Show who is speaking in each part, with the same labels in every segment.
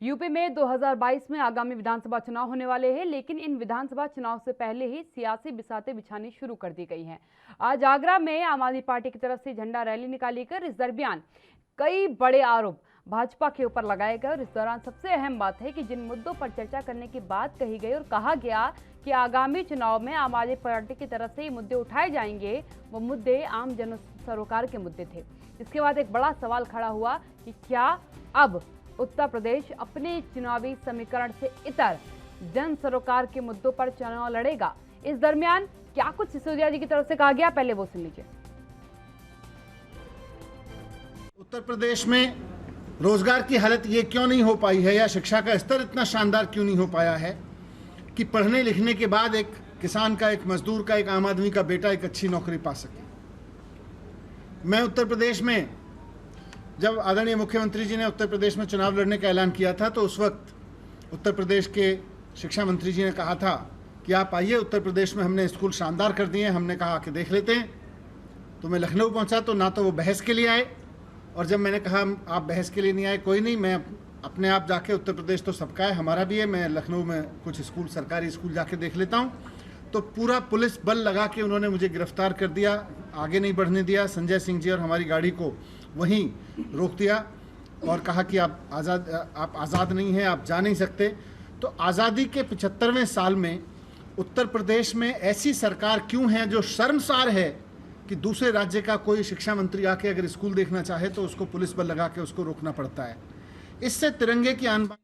Speaker 1: UP में 2022 में आगामी विधानसभा चुनाव होने वाले हैं, लेकिन इन विधानसभा चुनाव से पहले ही सियासी बिसातें बिछानी शुरू कर दी गई हैं। आज आगरा में आम आदमी पार्टी की तरफ से झंडा रैली निकाली कर इस दरमियान कई बड़े आरोप भाजपा के ऊपर लगाए गए और इस दौरान सबसे अहम बात है कि जिन मुद्दों पर चर्चा करने की बात कही गई और कहा गया कि आगामी चुनाव में आम आदमी पार्टी की तरफ से ये मुद्दे उठाए जाएंगे, वो मुद्दे आम जन सरोकार के मुद्दे थे। इसके बाद एक बड़ा सवाल खड़ा हुआ कि क्या अब उत्तर प्रदेश अपने चुनावी समीकरण से इतर जन सरोकार के मुद्दों पर चुनाव लड़ेगा। इस दरमियान क्या कुछ सिसोदिया जी की तरफ से कहा गया, पहले वो सुन लीजिए।
Speaker 2: उत्तर प्रदेश में रोजगार की हालत ये क्यों नहीं हो पाई है, या शिक्षा का स्तर इतना शानदार क्यों नहीं हो पाया है कि पढ़ने लिखने के बाद एक किसान का, एक मजदूर का, एक आम आदमी का बेटा एक अच्छी नौकरी पा सके। मैं उत्तर प्रदेश में जब आदरणीय मुख्यमंत्री जी ने उत्तर प्रदेश में चुनाव लड़ने का ऐलान किया था, तो उस वक्त उत्तर प्रदेश के शिक्षा मंत्री जी ने कहा था कि आप आइए, उत्तर प्रदेश में हमने स्कूल शानदार कर दिए हैं। हमने कहा कि देख लेते हैं। तो मैं लखनऊ पहुंचा तो ना तो वो बहस के लिए आए, और जब मैंने कहा आप बहस के लिए नहीं आए, कोई नहीं, मैं अपने आप जाके, उत्तर प्रदेश तो सबका है, हमारा भी है, मैं लखनऊ में कुछ स्कूल, सरकारी स्कूल जाके देख लेता हूँ, तो पूरा पुलिस बल लगा के उन्होंने मुझे गिरफ्तार कर दिया, आगे नहीं बढ़ने दिया। संजय सिंह जी और हमारी गाड़ी को वहीं रोक दिया और कहा कि आप आज़ाद नहीं हैं, आप जा नहीं सकते। तो आज़ादी के 75वें साल में उत्तर प्रदेश में ऐसी सरकार क्यों है जो शर्मसार है कि दूसरे राज्य का कोई शिक्षा मंत्री आके अगर स्कूल देखना चाहे तो उसको पुलिस बल लगा के उसको रोकना पड़ता है। इससे तिरंगे की आन बान।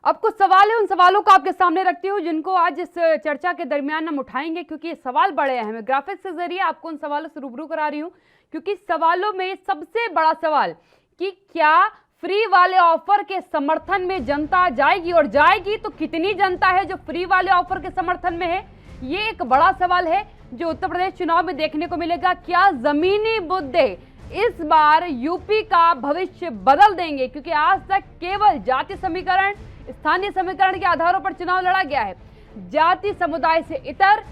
Speaker 1: अब कुछ सवाल है, उन सवालों को आपके सामने रखती हूँ जिनको आज इस चर्चा के दरमियान हम उठाएंगे, क्योंकि ये सवाल बड़े अहम है। ग्राफिक्स के जरिए आपको उन सवालों से रूबरू करा रही हूँ, क्योंकि सवालों में सबसे बड़ा सवाल कि क्या फ्री वाले ऑफर के समर्थन में जनता जाएगी, और जाएगी तो कितनी जनता है जो फ्री वाले ऑफर के समर्थन में है, ये एक बड़ा सवाल है जो उत्तर प्रदेश चुनाव में देखने को मिलेगा। क्या जमीनी मुद्दे इस बार यूपी का भविष्य बदल देंगे, क्योंकि आज तक केवल जाति समीकरण, स्थानीय समीकरण के आधारों पर चुनाव लड़ा गया है। जाति समुदाय से इतर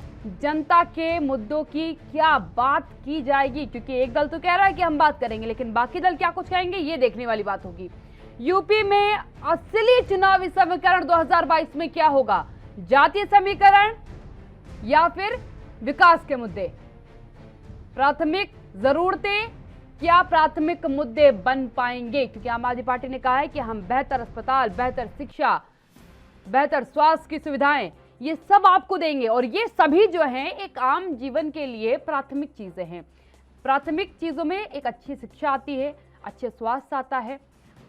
Speaker 1: जनता के मुद्दों की क्या बात की जाएगी, क्योंकि एक दल तो कह रहा है कि हम बात करेंगे, लेकिन बाकी दल क्या कुछ कहेंगे ये देखने वाली बात होगी। यूपी में असली चुनावी समीकरण 2022 में क्या होगा, जातीय समीकरण या फिर विकास के मुद्दे, प्राथमिक जरूरतें क्या प्राथमिक मुद्दे बन पाएंगे, क्योंकि आम आदमी पार्टी ने कहा है कि हम बेहतर अस्पताल, बेहतर शिक्षा, बेहतर स्वास्थ्य की सुविधाएं, ये सब आपको देंगे, और ये सभी जो हैं एक आम जीवन के लिए प्राथमिक चीजें हैं। प्राथमिक चीजों में एक अच्छी शिक्षा आती है, अच्छे स्वास्थ्य आता है,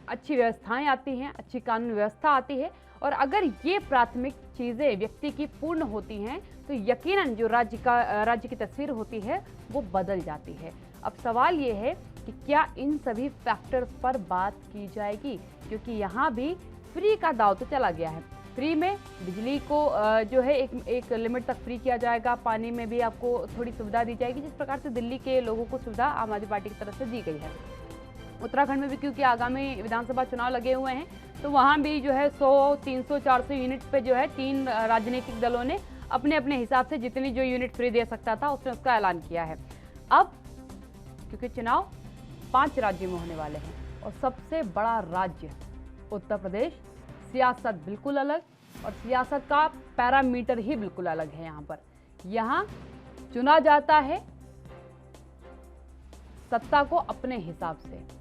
Speaker 1: अच्छी व्यवस्थाएं आती हैं, अच्छी कानून व्यवस्था आती है, और अगर ये प्राथमिक चीजें व्यक्ति की पूर्ण होती हैं तो यकीनन जो राज्य की तस्वीर होती है वो बदल जाती है। अब सवाल ये है कि क्या इन सभी फैक्टर्स पर बात की जाएगी, क्योंकि यहाँ भी फ्री का दाव तो चला गया है। फ्री में बिजली को जो है एक लिमिट तक फ्री किया जाएगा, पानी में भी आपको थोड़ी सुविधा दी जाएगी, जिस प्रकार से दिल्ली के लोगों को सुविधा आम आदमी पार्टी की तरफ से दी गई है। उत्तराखंड में भी क्योंकि आगामी विधानसभा चुनाव लगे हुए हैं, तो वहाँ भी जो है 100, 300, 400 यूनिट पे जो है 3 राजनीतिक दलों ने अपने अपने हिसाब से जितनी जो यूनिट फ्री दे सकता था उसने उसका ऐलान किया है। अब क्योंकि चुनाव 5 राज्यों में होने वाले हैं और सबसे बड़ा राज्य उत्तर प्रदेश, सियासत बिल्कुल अलग, और सियासत का पैरामीटर ही बिल्कुल अलग है। यहाँ पर यहाँ चुना जाता है सत्ता को अपने हिसाब से।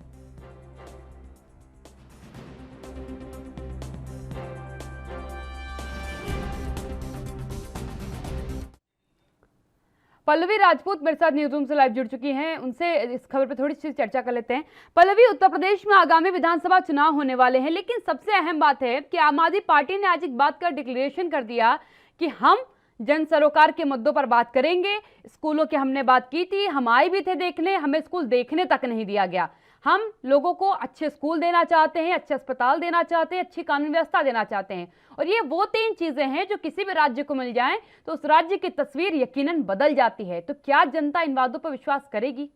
Speaker 1: पल्लवी राजपूत मेरे साथ न्यूज़ रूम से लाइव जुड़ चुकी हैं, उनसे इस खबर पर थोड़ी सी चर्चा कर लेते हैं। पल्लवी, उत्तर प्रदेश में आगामी विधानसभा चुनाव होने वाले हैं, लेकिन सबसे अहम बात है कि आम आदमी पार्टी ने आज एक बात का डिक्लेरेशन कर दिया कि हम जन सरोकार के मुद्दों पर बात करेंगे। स्कूलों की हमने बात की थी, हम आए भी थे देखने, हमें स्कूल देखने तक नहीं दिया गया। हम लोगों को अच्छे स्कूल देना चाहते हैं, अच्छे अस्पताल देना चाहते हैं, अच्छी कानून व्यवस्था देना चाहते हैं, और ये वो 3 चीजें हैं जो किसी भी राज्य को मिल जाएं तो उस राज्य की तस्वीर यकीनन बदल जाती है। तो क्या जनता इन वादों पर विश्वास करेगी?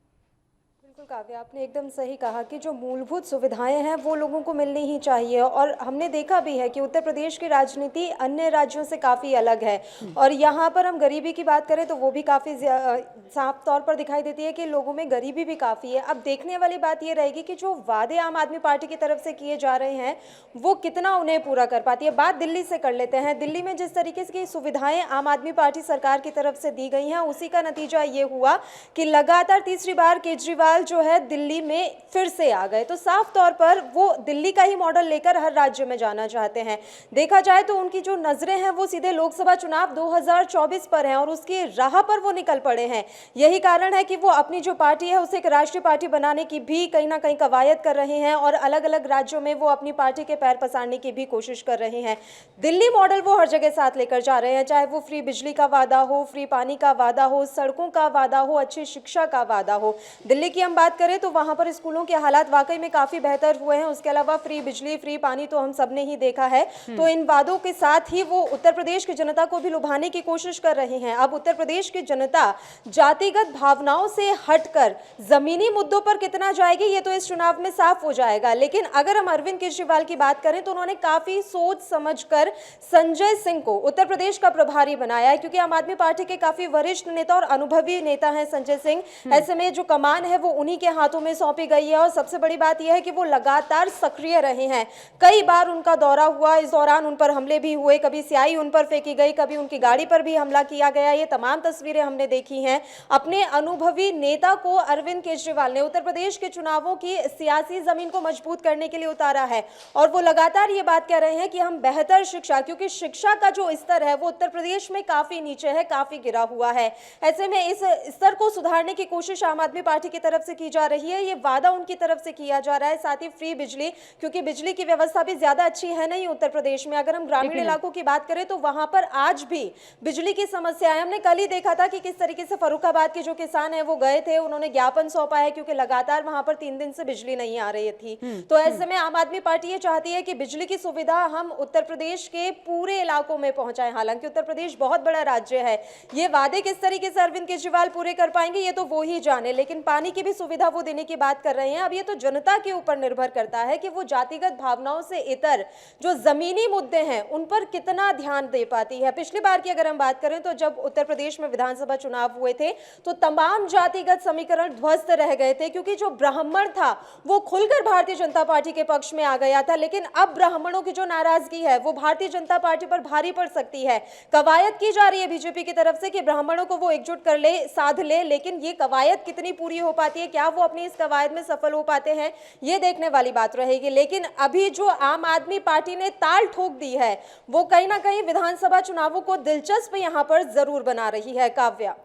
Speaker 3: बिल्कुल काव्या, आपने एकदम सही कहा कि जो मूलभूत सुविधाएं हैं वो लोगों को मिलनी ही चाहिए। और हमने देखा भी है कि उत्तर प्रदेश की राजनीति अन्य राज्यों से काफ़ी अलग है। और यहाँ पर हम गरीबी की बात करें तो वो भी काफ़ी साफ तौर पर दिखाई देती है कि लोगों में गरीबी भी काफ़ी है। अब देखने वाली बात ये रहेगी कि जो वादे आम आदमी पार्टी की तरफ से किए जा रहे हैं वो कितना उन्हें पूरा कर पाती है। बात दिल्ली से कर लेते हैं। दिल्ली में जिस तरीके की सुविधाएं आम आदमी पार्टी सरकार की तरफ से दी गई हैं, उसी का नतीजा ये हुआ कि लगातार तीसरी बार केजरीवाल जो है दिल्ली में फिर से आ गए। तो साफ तौर पर वो दिल्ली का ही मॉडल लेकर हर राज्य में जाना चाहते हैं। देखा जाए तो उनकी जो नजरें हैं वो सीधे लोकसभा चुनाव 2024 पर हैं और उसकी राह पर वो निकल पड़े हैं। यही कारण है कि वो अपनी जो पार्टी है उसे एक राष्ट्रीय पार्टी बनाने की भी कहीं ना कहीं कवायद कर रहे हैं और अलग अलग राज्यों में वो अपनी पार्टी के पैर पसारने की भी कोशिश कर रहे हैं। दिल्ली मॉडल वो हर जगह साथ लेकर जा रहे हैं, चाहे वो फ्री बिजली का वादा हो, फ्री पानी का वादा हो, सड़कों का वादा हो, अच्छी शिक्षा का वादा हो। दिल्ली की हम बात करें तो वहां पर स्कूलों के हालात वाकई में काफी बेहतर हुए हैं। उसके अलावा फ्री बिजली, फ्री पानी तो हम सबने ही देखा है। तो इन वादों के साथ ही वो उत्तर प्रदेश की जनता को भी लुभाने की कोशिश कर रहे हैं। अब उत्तर प्रदेश की जनता जातिगत भावनाओं से हटकर जमीनी मुद्दों पर कितना जाएगी ये तो इस चुनाव में साफ हो जाएगा। लेकिन अगर हम अरविंद केजरीवाल की बात करें तो उन्होंने काफी सोच समझकर संजय सिंह को उत्तर प्रदेश का प्रभारी बनाया है, क्योंकि आम आदमी पार्टी के काफी वरिष्ठ नेता और अनुभवी नेता हैं संजय सिंह। ऐसे में जो कमान है वो उन्हीं के हाथों में सौंपी गई है। और सबसे बड़ी बात यह है कि वो लगातार सक्रिय रहे हैं। कई बार उनका दौरा हुआ, इस दौरान उन पर हमले भी हुए, कभी स्याही उन पर फेंकी गई, कभी उनकी गाड़ी पर भी हमला किया गया। ये तमाम तस्वीरें हमने देखी हैं। अपने अनुभवी नेता को अरविंद केजरीवाल ने उत्तर प्रदेश के चुनावों की सियासी जमीन को मजबूत करने के लिए उतारा है। और वो लगातार ये बात कह रहे हैं कि हम बेहतर शिक्षा, क्योंकि शिक्षा का जो स्तर है वो उत्तर प्रदेश में काफी नीचे है, काफी गिरा हुआ है। ऐसे में इस स्तर को सुधारने की कोशिश आम आदमी पार्टी की तरफ से की जा रही है। ये वादा उनकी तरफ से किया जा रहा है। साथ ही फ्री बिजली, क्योंकि बिजली की व्यवस्था भी ज्यादा अच्छी है नहीं उत्तर प्रदेश में। अगर हम ग्रामीण इलाकों की बात करें तो वहां पर आज भी बिजली की समस्या है। हमने कल ही देखा था कि किस तरीके से फर्रुखाबाद के जो किसान है वो गए थे, उन्होंने ज्ञापन सौंपा है क्योंकि लगातार वहां पर 3 दिन से बिजली नहीं आ रही थी। तो ऐसे में आम आदमी पार्टी ये चाहती है कि बिजली की सुविधा हम उत्तर प्रदेश के पूरे इलाकों में पहुंचाएं। हालांकि उत्तर प्रदेश बहुत बड़ा राज्य है, ये वादे किस तरीके से अरविंद केजरीवाल पूरे कर पाएंगे ये तो वो ही जाने। लेकिन पानी की भी सुविधा वो देने की बात कर रहे हैं। अब ये तो जनता के ऊपर निर्भर करता है कि वो जातिगत भावनाओं से इतर जो जमीनी मुद्दे हैं उन पर कितना ध्यान दे पाती है। पिछली बार की अगर हम बात करें तो जब उत्तर प्रदेश में विधानसभा चुनाव हुए थे तो तमाम जातिगत समीकरण ध्वस्त रह गए थे, क्योंकि जो ब्राह्मण था वो खुलकर भारतीय जनता पार्टी के पक्ष में आ गया था। लेकिन अब ब्राह्मणों की जो नाराजगी है वो भारतीय जनता पार्टी पर भारी पड़ सकती है। कवायद की जा रही है बीजेपी की तरफ से कि ब्राह्मणों को वो एकजुट कर ले, साध ले, लेकिन ये कवायद कितनी पूरी हो पाती है, क्या वो अपनी इस कवायद में सफल हो पाते हैं, ये देखने वाली बात रहेगी। लेकिन अभी जो आम आदमी पार्टी ने ताल ठोक दी है वो कहीं ना कहीं विधानसभा चुनावों को दिलचस्प यहां पर जरूर बना रही है। काव्या,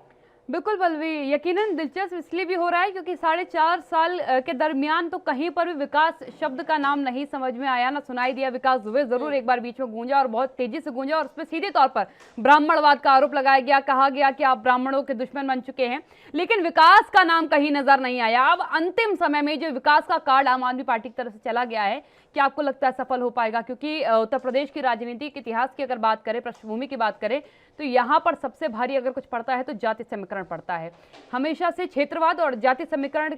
Speaker 1: बिल्कुल बलवी, यकीनन दिलचस्प इसलिए भी हो रहा है क्योंकि 4.5 साल के दरमियान तो कहीं पर भी विकास शब्द का नाम नहीं समझ में आया, ना सुनाई दिया। विकास दुबे जरूर एक बार बीच में गूंजा और बहुत तेजी से गूंजा और उस पर सीधे तौर पर ब्राह्मणवाद का आरोप लगाया गया, कहा गया कि आप ब्राह्मणों के दुश्मन बन चुके हैं। लेकिन विकास का नाम कहीं नजर नहीं आया। अब अंतिम समय में जो विकास का कार्ड आम आदमी पार्टी की तरफ से चला गया है, क्या आपको लगता है सफल हो पाएगा? क्योंकि उत्तर प्रदेश की राजनीति के इतिहास की अगर बात करें, पृष्ठभूमि की बात करें, तो यहाँ पर सबसे भारी अगर कुछ पड़ता है तो जाति समीकरण पड़ता है। हमेशा से क्षेत्रवाद और जाति समीकरण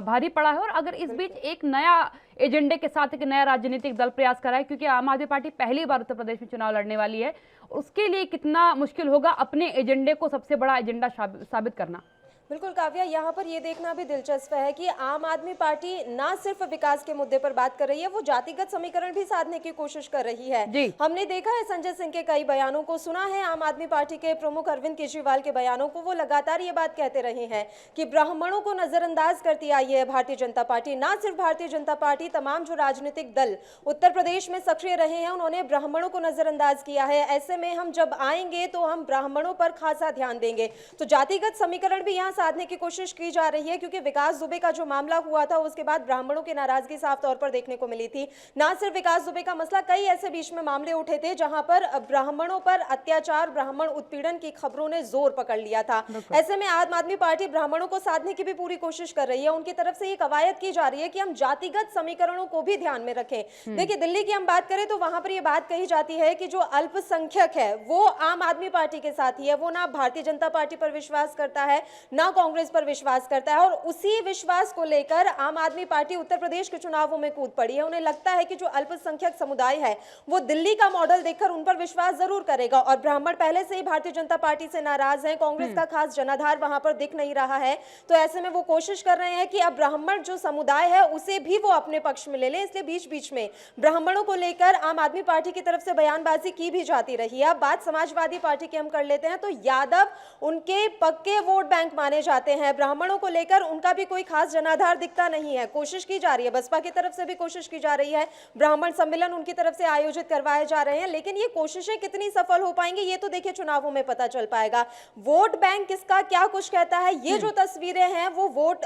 Speaker 1: भारी पड़ा है। और अगर इस बीच एक नया एजेंडे के साथ एक नया राजनीतिक दल प्रयास कर रहा है, क्योंकि आम आदमी पार्टी पहली बार उत्तर प्रदेश में चुनाव लड़ने वाली है, उसके लिए कितना मुश्किल होगा अपने एजेंडे को सबसे बड़ा एजेंडा साबित करना।
Speaker 3: बिल्कुल काव्या, यहाँ पर ये देखना भी दिलचस्प है कि आम आदमी पार्टी ना सिर्फ विकास के मुद्दे पर बात कर रही है, वो जातिगत समीकरण भी साधने की कोशिश कर रही है। हमने देखा है संजय सिंह के कई बयानों को, सुना है आम आदमी पार्टी के प्रमुख अरविंद केजरीवाल के बयानों को। वो लगातार ये बात कहते रहे हैं कि ब्राह्मणों को नजरअंदाज करती आई है भारतीय जनता पार्टी। ना सिर्फ भारतीय जनता पार्टी, तमाम जो राजनीतिक दल उत्तर प्रदेश में सक्रिय रहे हैं उन्होंने ब्राह्मणों को नजरअंदाज किया है। ऐसे में हम जब आएंगे तो हम ब्राह्मणों पर खासा ध्यान देंगे। तो जातिगत समीकरण भी यहाँ साधने की कोशिश की जा रही है, क्योंकि विकास दुबे का जो मामला हुआ था उसके बाद ब्राह्मणों की नाराजगी साफ तौर पर देखने को मिली थी। ना सिर्फ विकास दुबे का मसला, कई ऐसे बीच में मामले उठे थे जहां पर ब्राह्मणों पर अत्याचार, ब्राह्मण उत्पीड़न की खबरों ने जोर पकड़ लिया था। ऐसे में आम आदमी पार्टी ब्राह्मणों को साधने की भी पूरी कोशिश कर रही है। उनकी तरफ से ये कवायद की जा रही है कि हम जातिगत समीकरणों को भी ध्यान में रखें। देखिए, दिल्ली की हम बात करें तो वहां पर यह बात कही जाती है कि जो अल्पसंख्यक है वो आम आदमी पार्टी के साथ ही है। वो ना भारतीय जनता पार्टी पर विश्वास करता है, ना ना कांग्रेस पर विश्वास करता है। और उसी विश्वास को लेकर आम आदमी पार्टी उत्तर प्रदेश के चुनावों में कूद पड़ी है। उन्हें लगता है कि जो अल्पसंख्यक समुदाय है वो दिल्ली का मॉडल देखकर उन पर विश्वास जरूर करेगा। और ब्राह्मण पहले से ही भारतीय जनता पार्टी से नाराज हैं, कांग्रेस का खास जनाधार वहां पर दिख नहीं रहा है। तो ऐसे में वो कोशिश कर रहे हैं कि अब ब्राह्मण जो समुदाय है उसे भी वो अपने पक्ष में ले लें। इसलिए बीच बीच में ब्राह्मणों को लेकर आम आदमी पार्टी की तरफ से बयानबाजी की भी जाती रही है। अब बात समाजवादी पार्टी की हम कर लेते हैं तो यादव उनके पक्के वोट बैंक माने जाते हैं। ब्राह्मणों को लेकर उनका भी कोई खास जनाधार दिखता नहीं है। कोशिश की जा रही है, बसपा की तरफ से भी कोशिश की जा रही है, ब्राह्मण सम्मेलन उनकी तरफ से आयोजित करवाए जा रहे हैं, लेकिन ये कोशिशें कितनी सफल हो पाएंगी ये तो देखिए चुनावों में पता चल पाएगा। वोट बैंक किसका क्या कुछ कहता है, ये जो तस्वीरें हैं वो वोट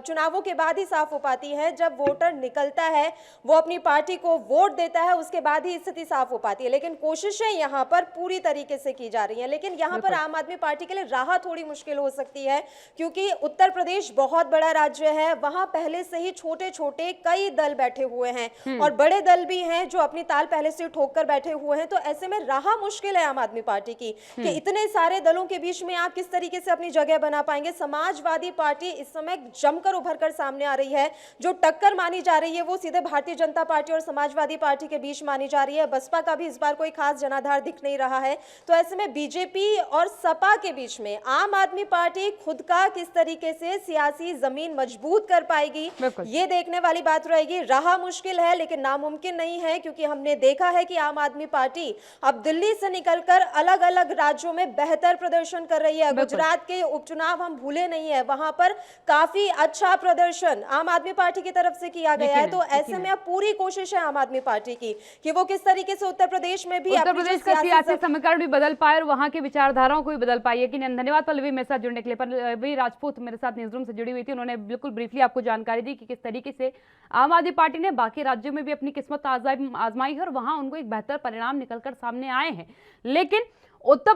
Speaker 3: चुनावों के बाद ही साफ हो पाती है। जब वोटर निकलता है वो अपनी पार्टी को वोट देता है उसके बाद ही स्थिति साफ हो पाती है। लेकिन कोशिशें यहाँ पर पूरी तरीके से की जा रही हैं। लेकिन यहाँ पर आम आदमी पार्टी के लिए राह थोड़ी मुश्किल हो सकती है क्योंकि उत्तर प्रदेश बहुत बड़ा राज्य है, वहां पहले से ही छोटे छोटे कई दल बैठे हुए हैं और बड़े दल भी हैं जो अपनी ताल पहले से ठोक कर बैठे हुए हैं। तो ऐसे में राह मुश्किल है आम आदमी पार्टी की कि इतने सारे दलों के बीच में आप किस तरीके से अपनी जगह बना पाएंगे। समाजवादी पार्टी इस समय जमकर उभर कर सामने आ रही है। जो टक्कर मानी जा रही है वो सीधे भारतीय जनता पार्टी और समाजवादी पार्टी के बीच मानी जा रही है। बसपा का भी इस बार कोई खास जनाधार दिख नहीं रहा है। तो ऐसे में बीजेपी और सपा के बीच में आम आदमी पार्टी खुद का किस तरीके से सियासी जमीन मजबूत कर पाएगी ये देखने वाली बात रहेगी। राह मुश्किल है लेकिन नामुमकिन नहीं है क्योंकि हमने देखा है कि आम आदमी पार्टी अब दिल्ली से निकलकर अलग अलग राज्यों में बेहतर प्रदर्शन कर रही है। गुजरात के उपचुनाव हम भूले नहीं है, वहां पर काफी अच्छा प्रदर्शन आम आदमी पार्टी की तरफ से किया गया है। तो ऐसे में अब पूरी कोशिश है आम आदमी पार्टी की कि वो किस तरीके से उत्तर प्रदेश में भी
Speaker 1: उत्तर प्रदेश का सियासी समीकरण भी बदल पाए और वहां की विचारधाराओं को भी बदल पाए। यकीन धन्यवाद पल्लवी मेरे साथ जुड़ने के लिए। पल्लवी राजपूत मेरे साथ न्यूज़रूम से जुड़ी हुई थी, उन्होंने बिल्कुल ब्रीफली आपको जानकारी दी कि किस तरीके से आम आदमी पार्टी ने बाकी राज्यों में भी अपनी किस्मत आजमाई है और वहां उनको एक बेहतर परिणाम निकलकर सामने आए हैं। लेकिन उत्तर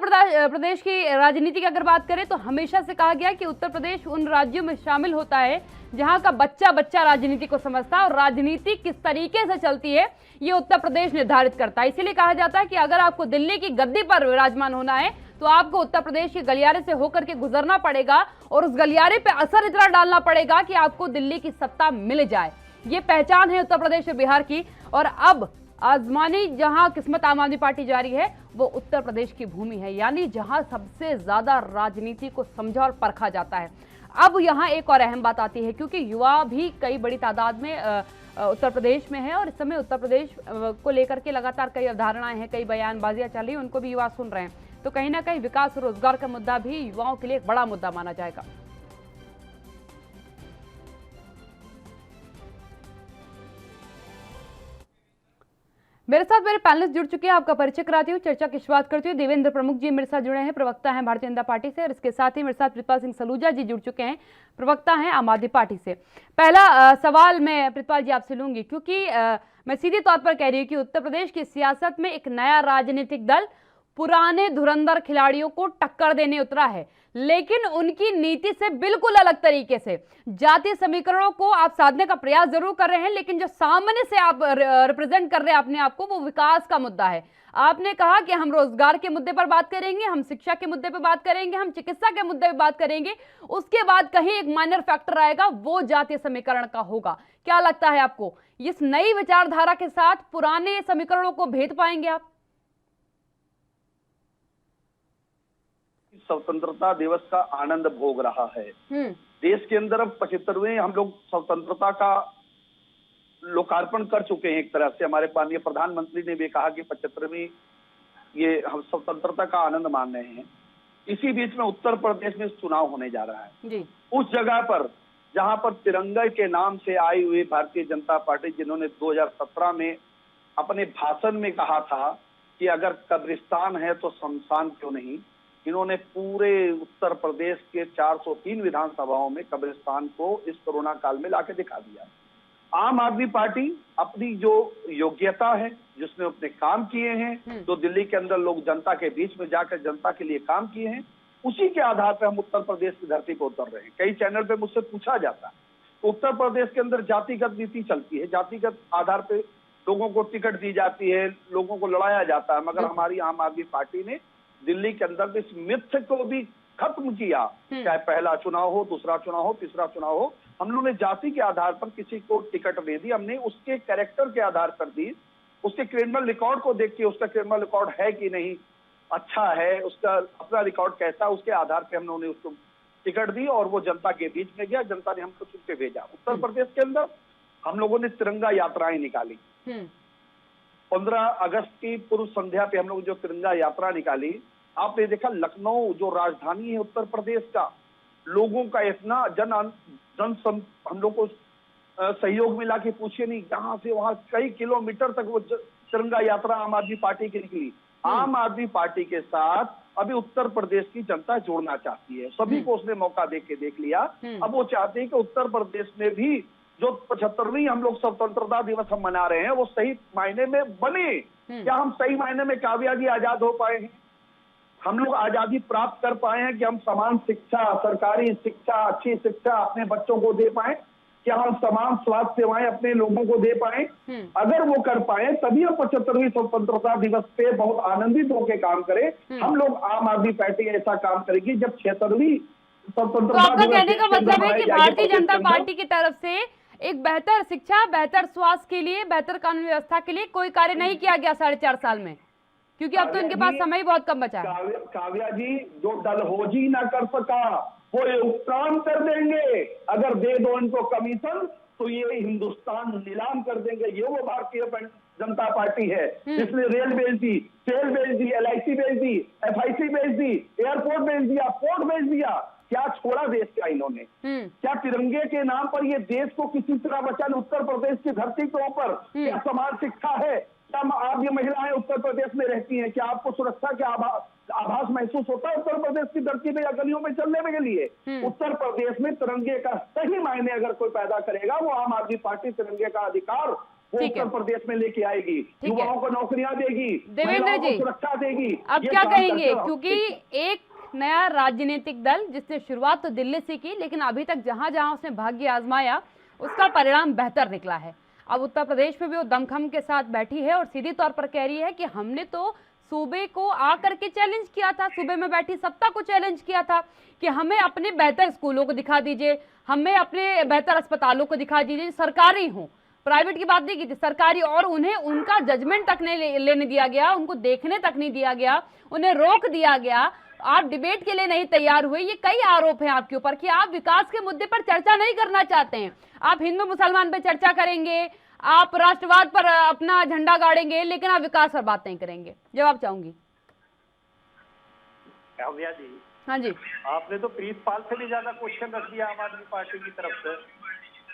Speaker 1: प्रदेश की राजनीति की अगर बात करें तो हमेशा से कहा गया कि उत्तर प्रदेश उन राज्यों में शामिल होता है जहां का बच्चा बच्चा राजनीति को समझता है और राजनीति किस तरीके से चलती है ये उत्तर प्रदेश निर्धारित करता है। इसीलिए कहा जाता है कि अगर आपको दिल्ली की गद्दी पर विराजमान होना है तो आपको उत्तर प्रदेश के गलियारे से होकर के गुजरना पड़ेगा और उस गलियारे पे असर इतना डालना पड़ेगा कि आपको दिल्ली की सत्ता मिल जाए। ये पहचान है उत्तर प्रदेश और बिहार की। और अब आजमानी जहां किस्मत आम आदमी पार्टी जारी है वो उत्तर प्रदेश की भूमि है, यानी जहां सबसे ज्यादा राजनीति को समझा और परखा जाता है। अब यहाँ एक और अहम बात आती है क्योंकि युवा भी कई बड़ी तादाद में उत्तर प्रदेश में है और इस समय उत्तर प्रदेश को लेकर के लगातार कई अवधारणाएं हैं, कई बयानबाजियां चल रही हैं, उनको भी युवा सुन रहे हैं। तो कहीं ना कहीं विकास और रोजगार का मुद्दा भी युवाओं के लिए एक बड़ा मुद्दा माना जाएगा। मेरे साथ मेरे पैनलिस्ट जुड़ चुके हैं, आपका परिचय कराती हूँ, चर्चा की शुरुआत करती हूँ। देवेंद्र प्रमुख जी मेरे साथ जुड़े हैं, प्रवक्ता हैं भारतीय जनता पार्टी से, और इसके साथ ही मेरे साथ प्रितपाल सिंह सलूजा जी जुड़ चुके हैं, प्रवक्ता हैं आम आदमी पार्टी से। पहला सवाल मैं प्रितपाल जी आपसे लूंगी क्योंकि मैं सीधे तौर पर कह रही हूँ कि उत्तर प्रदेश की सियासत में एक नया राजनीतिक दल पुराने धुरंधर खिलाड़ियों को टक्कर देने उतरा है, लेकिन उनकी नीति से बिल्कुल अलग तरीके से। जातीय समीकरणों को आप साधने का प्रयास जरूर कर रहे हैं, लेकिन जो सामने से आप रिप्रेजेंट कर रहे हैं अपने आप को वो विकास का मुद्दा है। आपने कहा कि हम रोजगार के मुद्दे पर बात करेंगे, हम शिक्षा के मुद्दे पर बात करेंगे, हम चिकित्सा के मुद्दे पर बात करेंगे, उसके बाद कहीं एक माइनर फैक्टर आएगा वो जातीय समीकरण का होगा। क्या लगता है आपको इस नई विचारधारा के साथ पुराने समीकरणों को भेद पाएंगे आप?
Speaker 4: स्वतंत्रता दिवस का आनंद भोग रहा है। देश के अंदर अब 75वें हम लोग स्वतंत्रता का लोकार्पण कर चुके हैं। एक तरह से हमारे माननीय प्रधानमंत्री ने भी कहा कि 75वीं ये हम स्वतंत्रता का आनंद मान रहे हैं। इसी बीच में उत्तर प्रदेश में चुनाव होने जा रहा है जी। उस जगह पर जहां पर तिरंगे के नाम से आई हुई भारतीय जनता पार्टी, जिन्होंने 2017 में अपने भाषण में कहा था कि अगर कब्रिस्तान है तो शमशान क्यों नहीं, इन्होंने पूरे उत्तर प्रदेश के 403 विधानसभाओं में कब्रिस्तान को इस कोरोना काल में लाके दिखा दिया। आम आदमी पार्टी अपनी जो योग्यता है, जिसने अपने काम किए हैं, जो दिल्ली के अंदर लोग जनता के बीच में जाकर जनता के लिए काम किए हैं, उसी के आधार पर हम उत्तर प्रदेश की धरती पर उतर रहे हैं। कई चैनल पे मुझसे पूछा जाता है तो उत्तर प्रदेश के अंदर जातिगत नीति चलती है, जातिगत आधार पे लोगों को टिकट दी जाती है, लोगों को लड़ाया जाता है, मगर हमारी आम आदमी पार्टी ने दिल्ली के अंदर इस मिथ्य को भी खत्म किया, चाहे पहला चुनाव हो, दूसरा चुनाव हो, तीसरा चुनाव हो, हम लोगों ने जाति के आधार पर किसी को टिकट दे दी, हमने उसके कैरेक्टर के आधार पर दी, उसके क्रिमिनल रिकॉर्ड को देख के, उसका क्रिमिनल रिकॉर्ड है कि नहीं, अच्छा है, उसका अपना रिकॉर्ड कैसा, उसके आधार पे हम लोगों ने उसको टिकट दी और वो जनता के बीच में गया, जनता ने हमको चुन के भेजा। उत्तर प्रदेश के अंदर हम लोगों ने तिरंगा यात्राएं निकाली। 15 अगस्त की पूर्व संध्या पे हम लोग जो तिरंगा यात्रा निकाली, आपने देखा लखनऊ जो राजधानी है उत्तर प्रदेश का, लोगों का इतना हम लोग को सहयोग मिला कि पूछिए नहीं, यहाँ से वहां कई किलोमीटर तक वो तिरंगा यात्रा आम आदमी पार्टी की निकली। आम आदमी पार्टी के साथ अभी उत्तर प्रदेश की जनता जोड़ना चाहती है, सभी को उसने मौका दे के देख लिया। अब वो चाहते हैं कि उत्तर प्रदेश में भी जो 75वीं हम लोग स्वतंत्रता दिवस हम मना रहे हैं वो सही मायने में बने। क्या हम सही मायने में काव्या जी आजाद हो पाए हैं? हम लोग आजादी प्राप्त कर पाए हैं कि हम समान शिक्षा, सरकारी शिक्षा, अच्छी शिक्षा अपने बच्चों को दे पाए? क्या हम समान स्वास्थ्य सेवाएं अपने लोगों को दे पाए? अगर वो कर पाए तभी हम 75वीं स्वतंत्रता दिवस पे बहुत आनंदित होकर काम करें। हम लोग आम आदमी पार्टी ऐसा काम करेगी जब 76वीं स्वतंत्रता
Speaker 1: तो आपका कहने का मतलब है कि भारतीय जनता पार्टी की तरफ से एक बेहतर शिक्षा, बेहतर स्वास्थ्य के लिए, बेहतर कानून व्यवस्था के लिए कोई कार्य नहीं किया गया 4.5 साल में, क्योंकि अब तो इनके पास समय ही बहुत कम बचा है।
Speaker 4: काव्या जी, जो डलहौजी ना कर सका वो काम कर देंगे। अगर दे दो इनको कमीशन तो ये हिंदुस्तान नीलाम कर देंगे। ये वो भारतीय जनता पार्टी है जिसने रेल बेच दी, सेल बेच दी, LIC बेच दी, FIC बेच दी, एयरपोर्ट बेच दिया, पोर्ट बेच दिया। क्या छोड़ा देश का इन्होंने? क्या तिरंगे के नाम पर ये देश को किसी तरह बचा? उत्तर प्रदेश की धरती के ऊपर क्या समान शिक्षा है? क्या आप ये महिलाएं उत्तर प्रदेश में रहती हैं, क्या आपको सुरक्षा के आभास महसूस होता है उत्तर प्रदेश की धरती में या गलियों में चलने के लिए? उत्तर प्रदेश में तिरंगे का सही मायने अगर कोई पैदा करेगा वो आम आदमी पार्टी तिरंगे का अधिकार वो उत्तर प्रदेश में लेके आएगी, युवाओं को नौकरियां देगी,
Speaker 1: देवेंद्र जी
Speaker 4: सुरक्षा देगी।
Speaker 1: अब क्या कहेंगे, क्योंकि एक नया राजनीतिक दल जिसने शुरुआत तो दिल्ली से की, लेकिन अभी तक जहां जहां उसने भाग्य आजमाया उसका परिणाम बेहतर निकला है। अब उत्तर प्रदेश में भी वो दमखम के साथ बैठी है और सीधी तौर पर कह रही है कि हमने तो सूबे को आकर के चैलेंज किया था, सूबे में बैठी सत्ता को चैलेंज किया था कि हमें अपने बेहतर स्कूलों को दिखा दीजिए, हमें अपने बेहतर अस्पतालों को दिखा दीजिए, सरकारी हो, प्राइवेट की बात नहीं की थी, सरकारी। और उन्हें उनका जजमेंट तक नहीं लेने दिया गया, उनको देखने तक नहीं दिया गया, उन्हें रोक दिया गया। आप डिबेट के लिए नहीं तैयार हुए। ये कई आरोप हैं आपके ऊपर कि आप विकास के मुद्दे पर चर्चा नहीं करना चाहते हैं। आप हिंदू मुसलमान पे चर्चा करेंगे, आप राष्ट्रवाद पर अपना झंडा गाड़ेंगे, लेकिन आप विकास पर बात नहीं करेंगे। जवाब चाहूंगी।
Speaker 5: काव्या जी,
Speaker 1: हाँ जी,
Speaker 5: आपने तो प्रीतपाल से भी ज्यादा क्वेश्चन रख दिया आम आदमी पार्टी की तरफ से।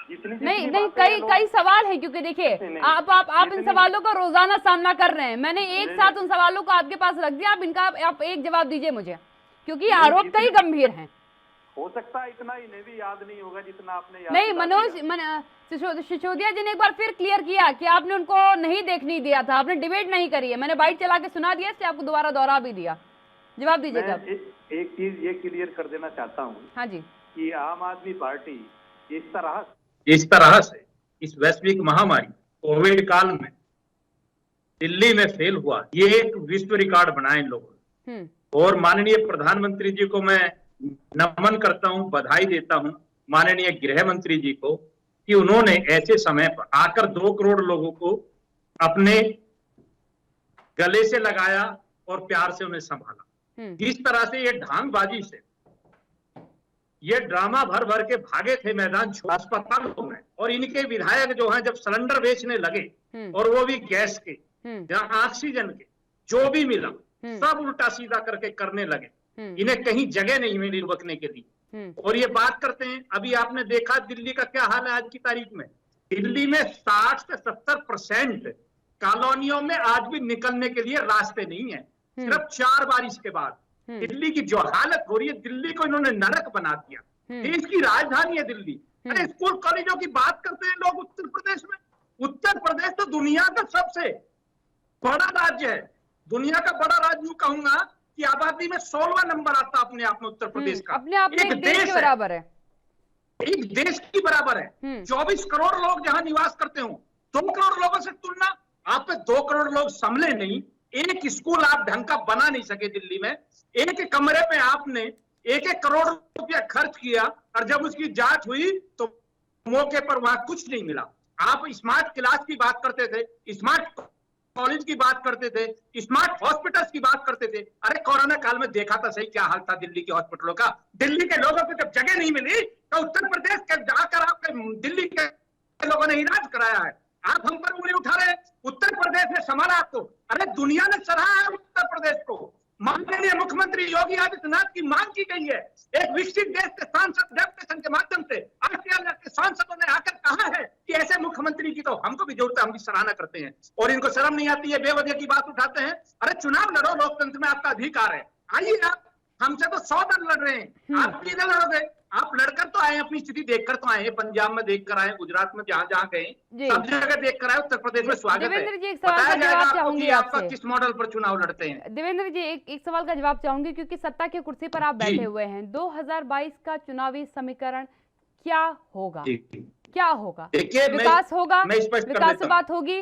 Speaker 1: नहीं, कई सवाल है, क्योंकि देखिए आप इन सवालों का रोजाना सामना कर रहे हैं। मैंने एक साथ उन सवालों को आपके पास रख दिया, आप एक जवाब दीजिए मुझे, क्योंकि आरोप कई गंभीर हैं।
Speaker 5: हो सकता है इतना इन्हें भी याद नहीं होगा जितना आपने याद
Speaker 1: नहीं, मनोज सिसोदिया जी ने एक बार फिर क्लियर किया कि आपने उनको नहीं देखने दिया था, आपने डिबेट नहीं करी है। मैंने बाइट चला के सुना दिया, इससे आपको दोबारा दोहरा भी दिया। जवाब दीजिएगा।
Speaker 5: एक चीज ये क्लियर कर देना चाहता हूँ,
Speaker 1: हाँ जी,
Speaker 5: कि आम आदमी पार्टी इस तरह से इस वैश्विक महामारी कोविड काल में दिल्ली में फेल हुआ, ये एक विश्व रिकॉर्ड बना इन लोगों ने। और माननीय प्रधानमंत्री जी को मैं नमन करता हूं, बधाई देता हूं, माननीय गृह मंत्री जी को, कि उन्होंने ऐसे समय पर आकर 2 करोड़ लोगों को अपने गले से लगाया और प्यार से उन्हें संभाला। जिस तरह से ये ढांगबाजी से ये ड्रामा भर भर के भागे थे मैदान छोड़ अस्पतालों में, और इनके विधायक जो हैं जब सिलेंडर बेचने लगे, और वो भी गैस के, जहां ऑक्सीजन के, जो भी मिला सब उल्टा सीधा करके करने लगे। इन्हें कहीं जगह नहीं मिली रुकने के लिए। और ये बात करते हैं, अभी आपने देखा दिल्ली का क्या हाल है आज की तारीख में। दिल्ली में 60 से 70% कॉलोनियों में आज भी निकलने के लिए रास्ते नहीं है, सिर्फ 4 बारिश के बाद। दिल्ली की जो हालत हो रही है, दिल्ली को इन्होंने नरक बना दिया। देश की राजधानी है दिल्ली। अरे स्कूल कॉलेजों की बात करते हैं लोग उत्तर प्रदेश में। उत्तर प्रदेश तो दुनिया का सबसे बड़ा राज्य है, दुनिया का बड़ा राज्य यूं कहूंगा कि आबादी में 16वां नंबर आता अपने आप में उत्तर प्रदेश का।
Speaker 1: अपने आप में एक देश के बराबर है,
Speaker 4: एक देश की बराबर है। 24 करोड़ लोग जहां निवास करते हो, 2 करोड़ लोगों से तुलना आप पे 2 करोड़ लोग संभले नहीं। एक स्कूल आप ढंग का बना नहीं सके दिल्ली में। एक कमरे में आपने
Speaker 5: 1-1 करोड़ रुपया खर्च किया और जब उसकी जांच हुई तो मौके पर वहां कुछ नहीं मिला। आप स्मार्ट क्लास की बात करते थे, स्मार्ट कॉलेज की बात करते थे, स्मार्ट हॉस्पिटल्स की बात करते थे। अरे कोरोना काल में देखा था सही क्या हाल था दिल्ली के हॉस्पिटलों का। दिल्ली के लोगों को जब जगह नहीं मिली तो उत्तर प्रदेश के जाकर आपके दिल्ली के लोगों ने इलाज कराया है। आप हम पर उंगली उठा रहे हैं, उत्तर प्रदेश ने संभाला आपको। अरे दुनिया ने सराहा है उत्तर प्रदेश को। माननीय मुख्यमंत्री योगी आदित्यनाथ की मांग की गई है। एक विकसित देश के सांसद डेपुटेशन के माध्यम से ऑस्ट्रेलिया के सांसदों ने आकर कहा है कि ऐसे मुख्यमंत्री की तो हमको भी जरूरत है, हम भी सराहना करते हैं। और इनको शर्म नहीं आती है, बेवजह की बात उठाते हैं। अरे चुनाव लड़ो, लोकतंत्र में आपका अधिकार है। आइए आप, हमसे तो 100 दल लड़ रहे हैं, आप किधर लड़ोगे? आप लड़कर तो आए, अपनी स्थिति देखकर तो आए, पंजाब में देखकर आए, गुजरात में जहां जहां गए सब जगह देखकर आए। उत्तर प्रदेश में स्वागत है।
Speaker 1: देवेंद्र जी, एक सवाल का जवाब चाहूंगी
Speaker 5: आपका किस मॉडल पर चुनाव लड़ते हैं।
Speaker 1: देवेंद्र जी, एक सवाल का जवाब चाहूंगी क्योंकि सत्ता की कुर्सी पर आप बैठे हुए हैं। 2022 का चुनावी समीकरण क्या होगा? क्या होगा? विकास होगा? विकास से बात होगी?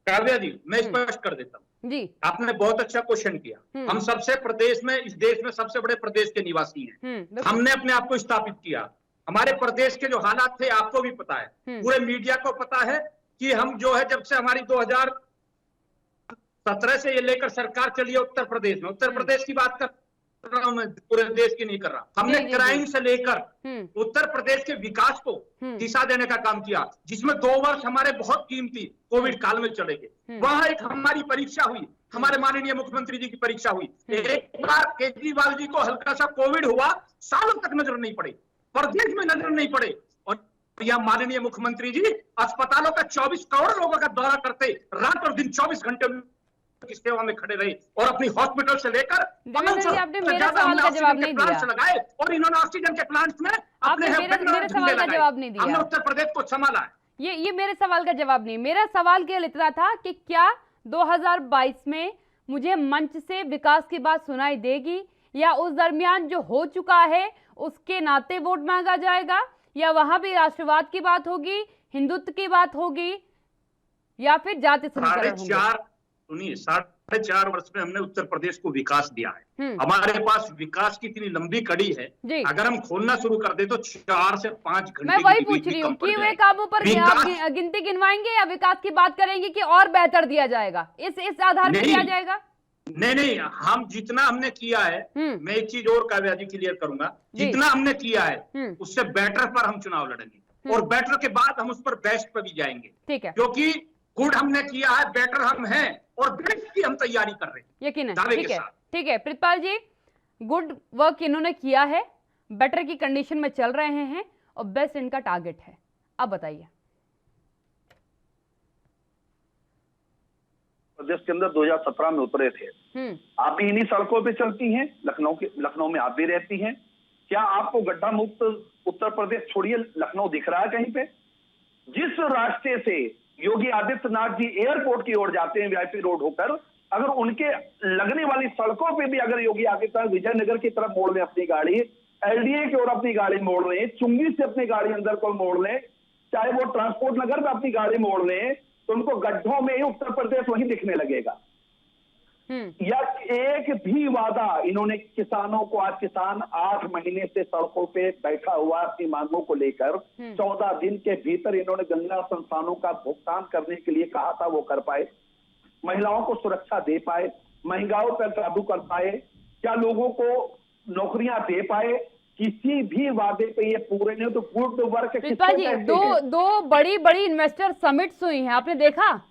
Speaker 5: काव्या जी, मैं स्पष्ट कर देता हूँ
Speaker 1: जी।
Speaker 5: आपने बहुत अच्छा क्वेश्चन किया। हम सबसे प्रदेश में, इस देश में सबसे बड़े प्रदेश के निवासी हैं। हमने अपने आप को स्थापित किया। हमारे प्रदेश के जो हालात थे आपको भी पता है, पूरे मीडिया को पता है कि हम जो है, जब से हमारी 2017 से ये लेकर सरकार चली है उत्तर प्रदेश में, उत्तर प्रदेश की बात कर रहा हूं मैं, पूरे देश की नहीं कर रहा। हमने क्राइम से लेकर उत्तर प्रदेश के विकास को दिशा देने का काम किया, जिसमें 2 वर्ष हमारे बहुत कीमती कोविड काल में चले गए। वहां एक हमारी परीक्षा हुई, हमारे माननीय मुख्यमंत्री जी की परीक्षा हुई। एक बार केजरीवाल जी को हल्का सा कोविड हुआ, सालों तक नजर नहीं पड़े, प्रदेश में नजर नहीं पड़े। और यह माननीय मुख्यमंत्री जी अस्पतालों का 24 करोड़ लोगों का दौरा करते, रात और दिन 24 घंटे की सेवा में खड़े रहे और अपनी हॉस्पिटल से लेकर
Speaker 1: आपने मेरे सवाल का जवाब नहीं दिया
Speaker 5: लगाए और इन्होंने ऑक्सीजन के प्लांट्स में अपने
Speaker 1: मेरे सवाल का जवाब नहीं दिया।
Speaker 5: हमने उत्तर प्रदेश को संभाला है।
Speaker 1: ये मेरे सवाल का जवाब नहीं। मेरा सवाल केवल इतना था कि क्या 2022 में मुझे मंच से विकास की बात सुनाई देगी, या उस दरमियान जो हो चुका है उसके नाते वोट मांगा जाएगा, या वहां भी राष्ट्रवाद की बात होगी, हिंदुत्व की बात होगी, या फिर जाति समीकरण होंगे?
Speaker 5: सुनिए, 4.5 वर्ष में हमने उत्तर प्रदेश को विकास दिया है। हमारे पास विकास की इतनी लंबी कड़ी है, अगर हम खोलना शुरू कर दे तो 4 से 5 घंटे।
Speaker 1: मैं वही पूछ रही हूँ कि वे कामों पर आप गिनती गिनवाएंगे या विकास की बात करेंगे कि और बेहतर दिया जाएगा, इस आधार पर दिया जाएगा?
Speaker 5: नहीं, हम जितना हमने किया है, मैं एक चीज और काव्या जी क्लियर करूंगा, जितना हमने किया है उससे बेटर पर हम चुनाव लड़ेंगे, और बेटर के बाद हम उस पर बेस्ट पर भी जाएंगे। ठीक है, क्योंकि गुड हमने किया है, बेटर हम हैं, और बेस्ट की हम तैयारी कर रहे हैं।
Speaker 1: यकीन है। ठीक है प्रितपाल जी, गुड वर्क इन्होंने किया है, बेटर की कंडीशन में चल रहे हैं, और बेस्ट इनका टारगेट है। अब बताइए।
Speaker 4: प्रदेश के अंदर 2017 में उतरे थे, आप भी इन्हीं सड़कों पे चलती हैं, लखनऊ में आप भी रहती हैं। क्या आपको गड्ढा मुक्त उत्तर प्रदेश छोड़िए लखनऊ दिख रहा है कहीं पे? जिस रास्ते से योगी आदित्यनाथ जी एयरपोर्ट की ओर जाते हैं वीआईपी रोड होकर, अगर उनके लगने वाली सड़कों पे भी अगर योगी आदित्यनाथ विजयनगर की तरफ मोड़ लें अपनी गाड़ी, एलडीए की ओर अपनी गाड़ी मोड़ लें, चुंगी से अपनी गाड़ी अंदर को मोड़ लें, चाहे वो ट्रांसपोर्ट नगर में अपनी गाड़ी मोड़ लें, तो उनको गड्ढों में ही उत्तर प्रदेश वहीं दिखने लगेगा। या एक भी वादा इन्होंने किसानों को, आज किसान 8 महीने से सड़कों पे बैठा हुआ अपनी मांगों को लेकर, 14 दिन के भीतर इन्होंने गंगा संस्थानों का भुगतान करने के लिए कहा था, वो कर पाए? महिलाओं को सुरक्षा दे पाए? महंगाई पर काबू कर पाए? क्या लोगों को नौकरियां दे पाए? किसी भी वादे पे ये पूरे नहीं। तो गुड वर्क
Speaker 1: जी, दो बड़ी इन्वेस्टर समिट्स हुई हैं, आपने देखा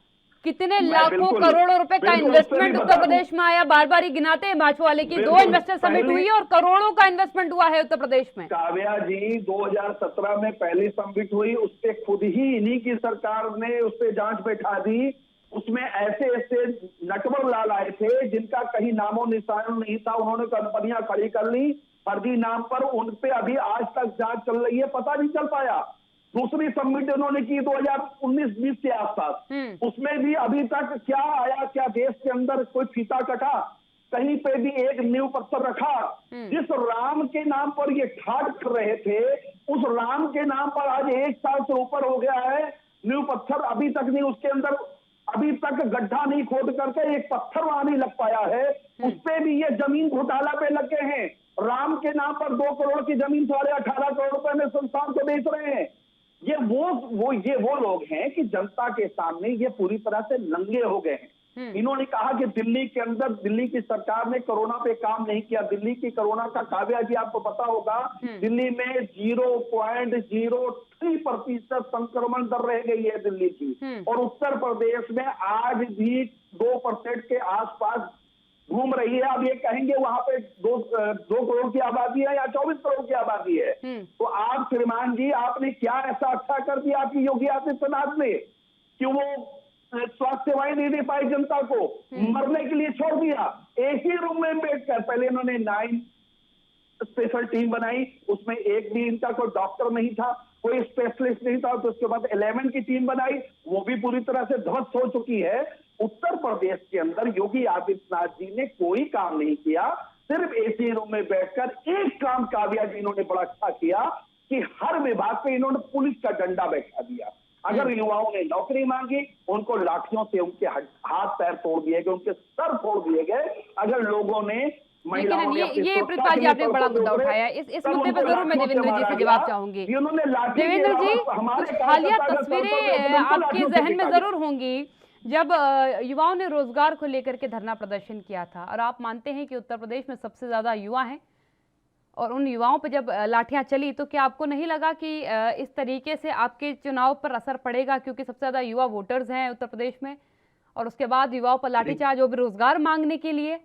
Speaker 1: कितने लाखों करोड़ों रुपए का इन्वेस्टमेंट उत्तर प्रदेश में आया? बार बार ही गिनाते हैं भाजपा वाले की 2 इन्वेस्टर समिट हुई है और करोड़ों का इन्वेस्टमेंट हुआ है उत्तर प्रदेश में।
Speaker 4: काव्या जी, 2017 में पहली समिट हुई, उस पे खुद ही इन्हीं की सरकार ने उस पे जांच बैठा दी। उसमें ऐसे नटवर लाल आए थे जिनका कहीं नामो निशान नहीं था, उन्होंने कंपनियां खड़ी कर ली फर्जी नाम पर, उन पे अभी आज तक जांच चल रही है, पता नहीं चल पाया। दूसरी समिट उन्होंने की 2019-20 के आसपास, उसमें भी अभी तक क्या आया? क्या देश के अंदर कोई फीता कटा? कहीं पे भी एक नींव पत्थर रखा? जिस राम के नाम पर ये ठाट कर रहे थे, उस राम के नाम पर आज 1 साल से ऊपर हो गया है, नींव पत्थर अभी तक नहीं, उसके अंदर अभी तक गड्ढा नहीं खोद करके एक पत्थर वहां नहीं लग पाया है, उस पे भी ये जमीन घोटाला पे लगे हैं। राम के नाम पर 2 करोड़ की जमीन 18.5 करोड़ रुपए में संस्थान को बेच रहे हैं। ये वो लोग हैं कि जनता के सामने ये पूरी तरह से नंगे हो गए हैं। इन्होंने कहा कि दिल्ली के अंदर दिल्ली की सरकार ने कोरोना पे काम नहीं किया। दिल्ली की कोरोना का काव्या जी आपको पता होगा, दिल्ली में 0.03% संक्रमण दर रह गई है दिल्ली की, और उत्तर प्रदेश में आज भी 2% के आसपास घूम रही है। अब ये कहेंगे वहां पे 2 करोड़ की आबादी है या 24 करोड़ की आबादी है। तो आप श्रीमान जी, आपने क्या ऐसा अच्छा कर दिया आपकी योगी आदित्यनाथ ने कि वो स्वास्थ्य सेवाएं नहीं दे पाई जनता को, मरने के लिए छोड़ दिया। एक ही रूम में बैठकर पहले इन्होंने 9 स्पेशल टीम बनाई, उसमें एक भी इनका कोई डॉक्टर नहीं था, कोई स्पेशलिस्ट नहीं था। तो उसके बाद 11 की टीम बनाई, वो भी पूरी तरह से ध्वस्त हो चुकी है। उत्तर प्रदेश के अंदर योगी आदित्यनाथ जी ने कोई काम नहीं किया, सिर्फ एसी रूम में बैठकर एक काम काव्या जी इन्होंने बड़ा अच्छा किया कि हर विभाग पे इन्होंने पुलिस का डंडा बैठा दिया। अगर युवाओं ने नौकरी मांगी, उनको लाठियों से उनके हाथ पैर तोड़ दिए गए, उनके सर फोड़ दिए गए। अगर लोगों ने
Speaker 1: लेकिन ये प्रीतपाल जी आपने बड़ा मुद्दा उठाया, इस मुद्दे पर जरूर मैं देवेंद्र जी से जवाब चाहूंगी। देवेंद्र जी, हालिया तस्वीरें आपके जहन में जरूर होंगी जब युवाओं ने रोजगार को लेकर के धरना प्रदर्शन किया था, और आप मानते हैं कि उत्तर प्रदेश में सबसे ज्यादा युवा हैं, और उन युवाओं पर जब लाठियां चली तो क्या आपको नहीं लगा कि इस तरीके से आपके चुनाव पर असर पड़ेगा, क्योंकि सबसे ज्यादा युवा वोटर्स हैं उत्तर प्रदेश में, और उसके बाद युवाओं पर लाठीचार्ज वो भी रोजगार मांगने के लिए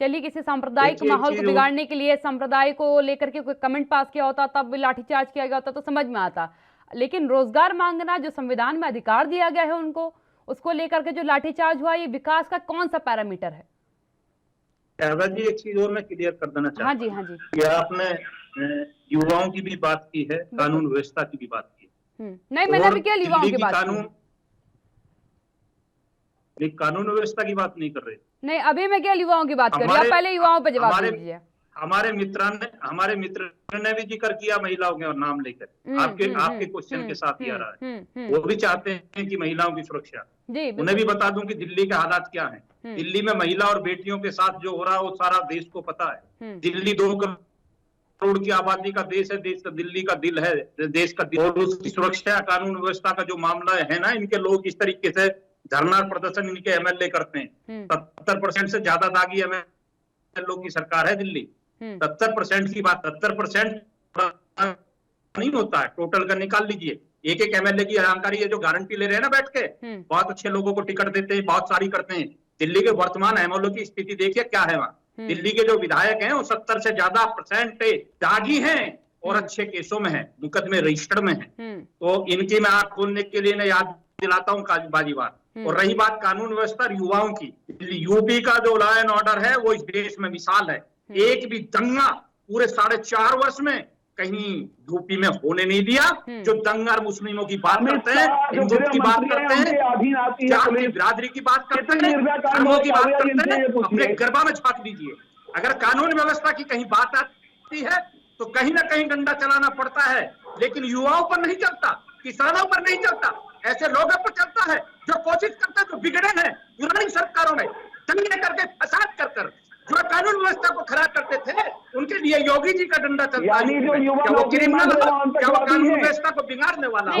Speaker 1: चली, किसी सांप्रदायिक माहौल को बिगाड़ने के लिए, संप्रदाय को लेकर के कोई कमेंट पास किया होता तब भी लाठीचार्ज किया गया होता तो समझ में आता, लेकिन रोजगार मांगना जो संविधान में अधिकार दिया गया है उनको, उसको लेकर के जो लाठीचार्ज हुआ, ये विकास का कौन सा पैरामीटर है?
Speaker 5: जी एक चीज और मैं क्लियर कर देना चाहता हूं।
Speaker 1: हाँ जी।
Speaker 5: कि आपने युवाओं की भी बात की है, कानून व्यवस्था की भी बात की है।
Speaker 1: नहीं, मैंने भी केवल युवाओं की बात की।
Speaker 5: कानून व्यवस्था की बात नहीं कर रहे।
Speaker 1: नहीं, अभी मैं केवल युवाओं की बात कर रही हूं, पहले युवाओं पर जवाब दीजिए।
Speaker 5: हमारे मित्र ने भी जिक्र किया महिलाओं के और नाम लेकर, आपके क्वेश्चन के साथ ही आ रहा है। वो भी चाहते हैं कि महिलाओं की सुरक्षा। उन्हें भी बता दूं कि दिल्ली के हालात क्या हैं। दिल्ली में महिला और बेटियों के साथ जो हो रहा है वो सारा देश को पता है। दिल्ली 2 करोड़ की आबादी का देश है, दिल्ली का दिल है, देश का दिल, और उसकी सुरक्षा कानून व्यवस्था का जो मामला है ना, इनके लोग इस तरीके से धरना प्रदर्शन इनके एमएलए करते हैं। 70% से ज्यादा दागी एमएलए लोग की सरकार है दिल्ली। 70% की बात, 70% नहीं होता है, टोटल का निकाल लीजिए। एक एमएलए की जानकारी है जो गारंटी ले रहे हैं ना बैठ के, बहुत अच्छे लोगों को टिकट देते हैं, बहुत सारी करते हैं। दिल्ली के वर्तमान एमएलए की स्थिति देखिए क्या है वहां। दिल्ली के जो विधायक हैं वो 70 से ज्यादा % दागी हैं और अच्छे केसों में है, मुकदमे रजिस्टर्ड में है। तो इनकी मैं आंख खोलने के लिए याद दिलाता हूँ काजबाजी बात। और रही बात कानून व्यवस्था युवाओं की, यूपी का जो लॉ एंड ऑर्डर है वो इस देश में मिसाल है। एक भी दंगा पूरे 4.5 वर्ष में कहीं यूपी में होने नहीं दिया। जो दंगा मुस्लिमों की बात करते हैं, हिंदुओं की बात करते हैं, जाति बिरादरी की बात करते हैं, धर्मों की बात करते हैं, अपने गरबा में झांक लीजिए। अगर कानून व्यवस्था की कहीं बात आती है तो कहीं ना कहीं डंडा चलाना पड़ता है, लेकिन युवाओं पर नहीं चलता, किसानों पर नहीं चलता, ऐसे लोगों पर चलता है जो कोशिश करते हैं, जो बिगड़े हैं पुरानी सरकारों में दंगे करके, फसाद कर जो कानून व्यवस्था को खराब करते थे, उनके लिए योगी जी का डंडा चलता है। क्या वो क्रिमिनल, क्या वो कानून व्यवस्था को बिगाड़ने वाला है?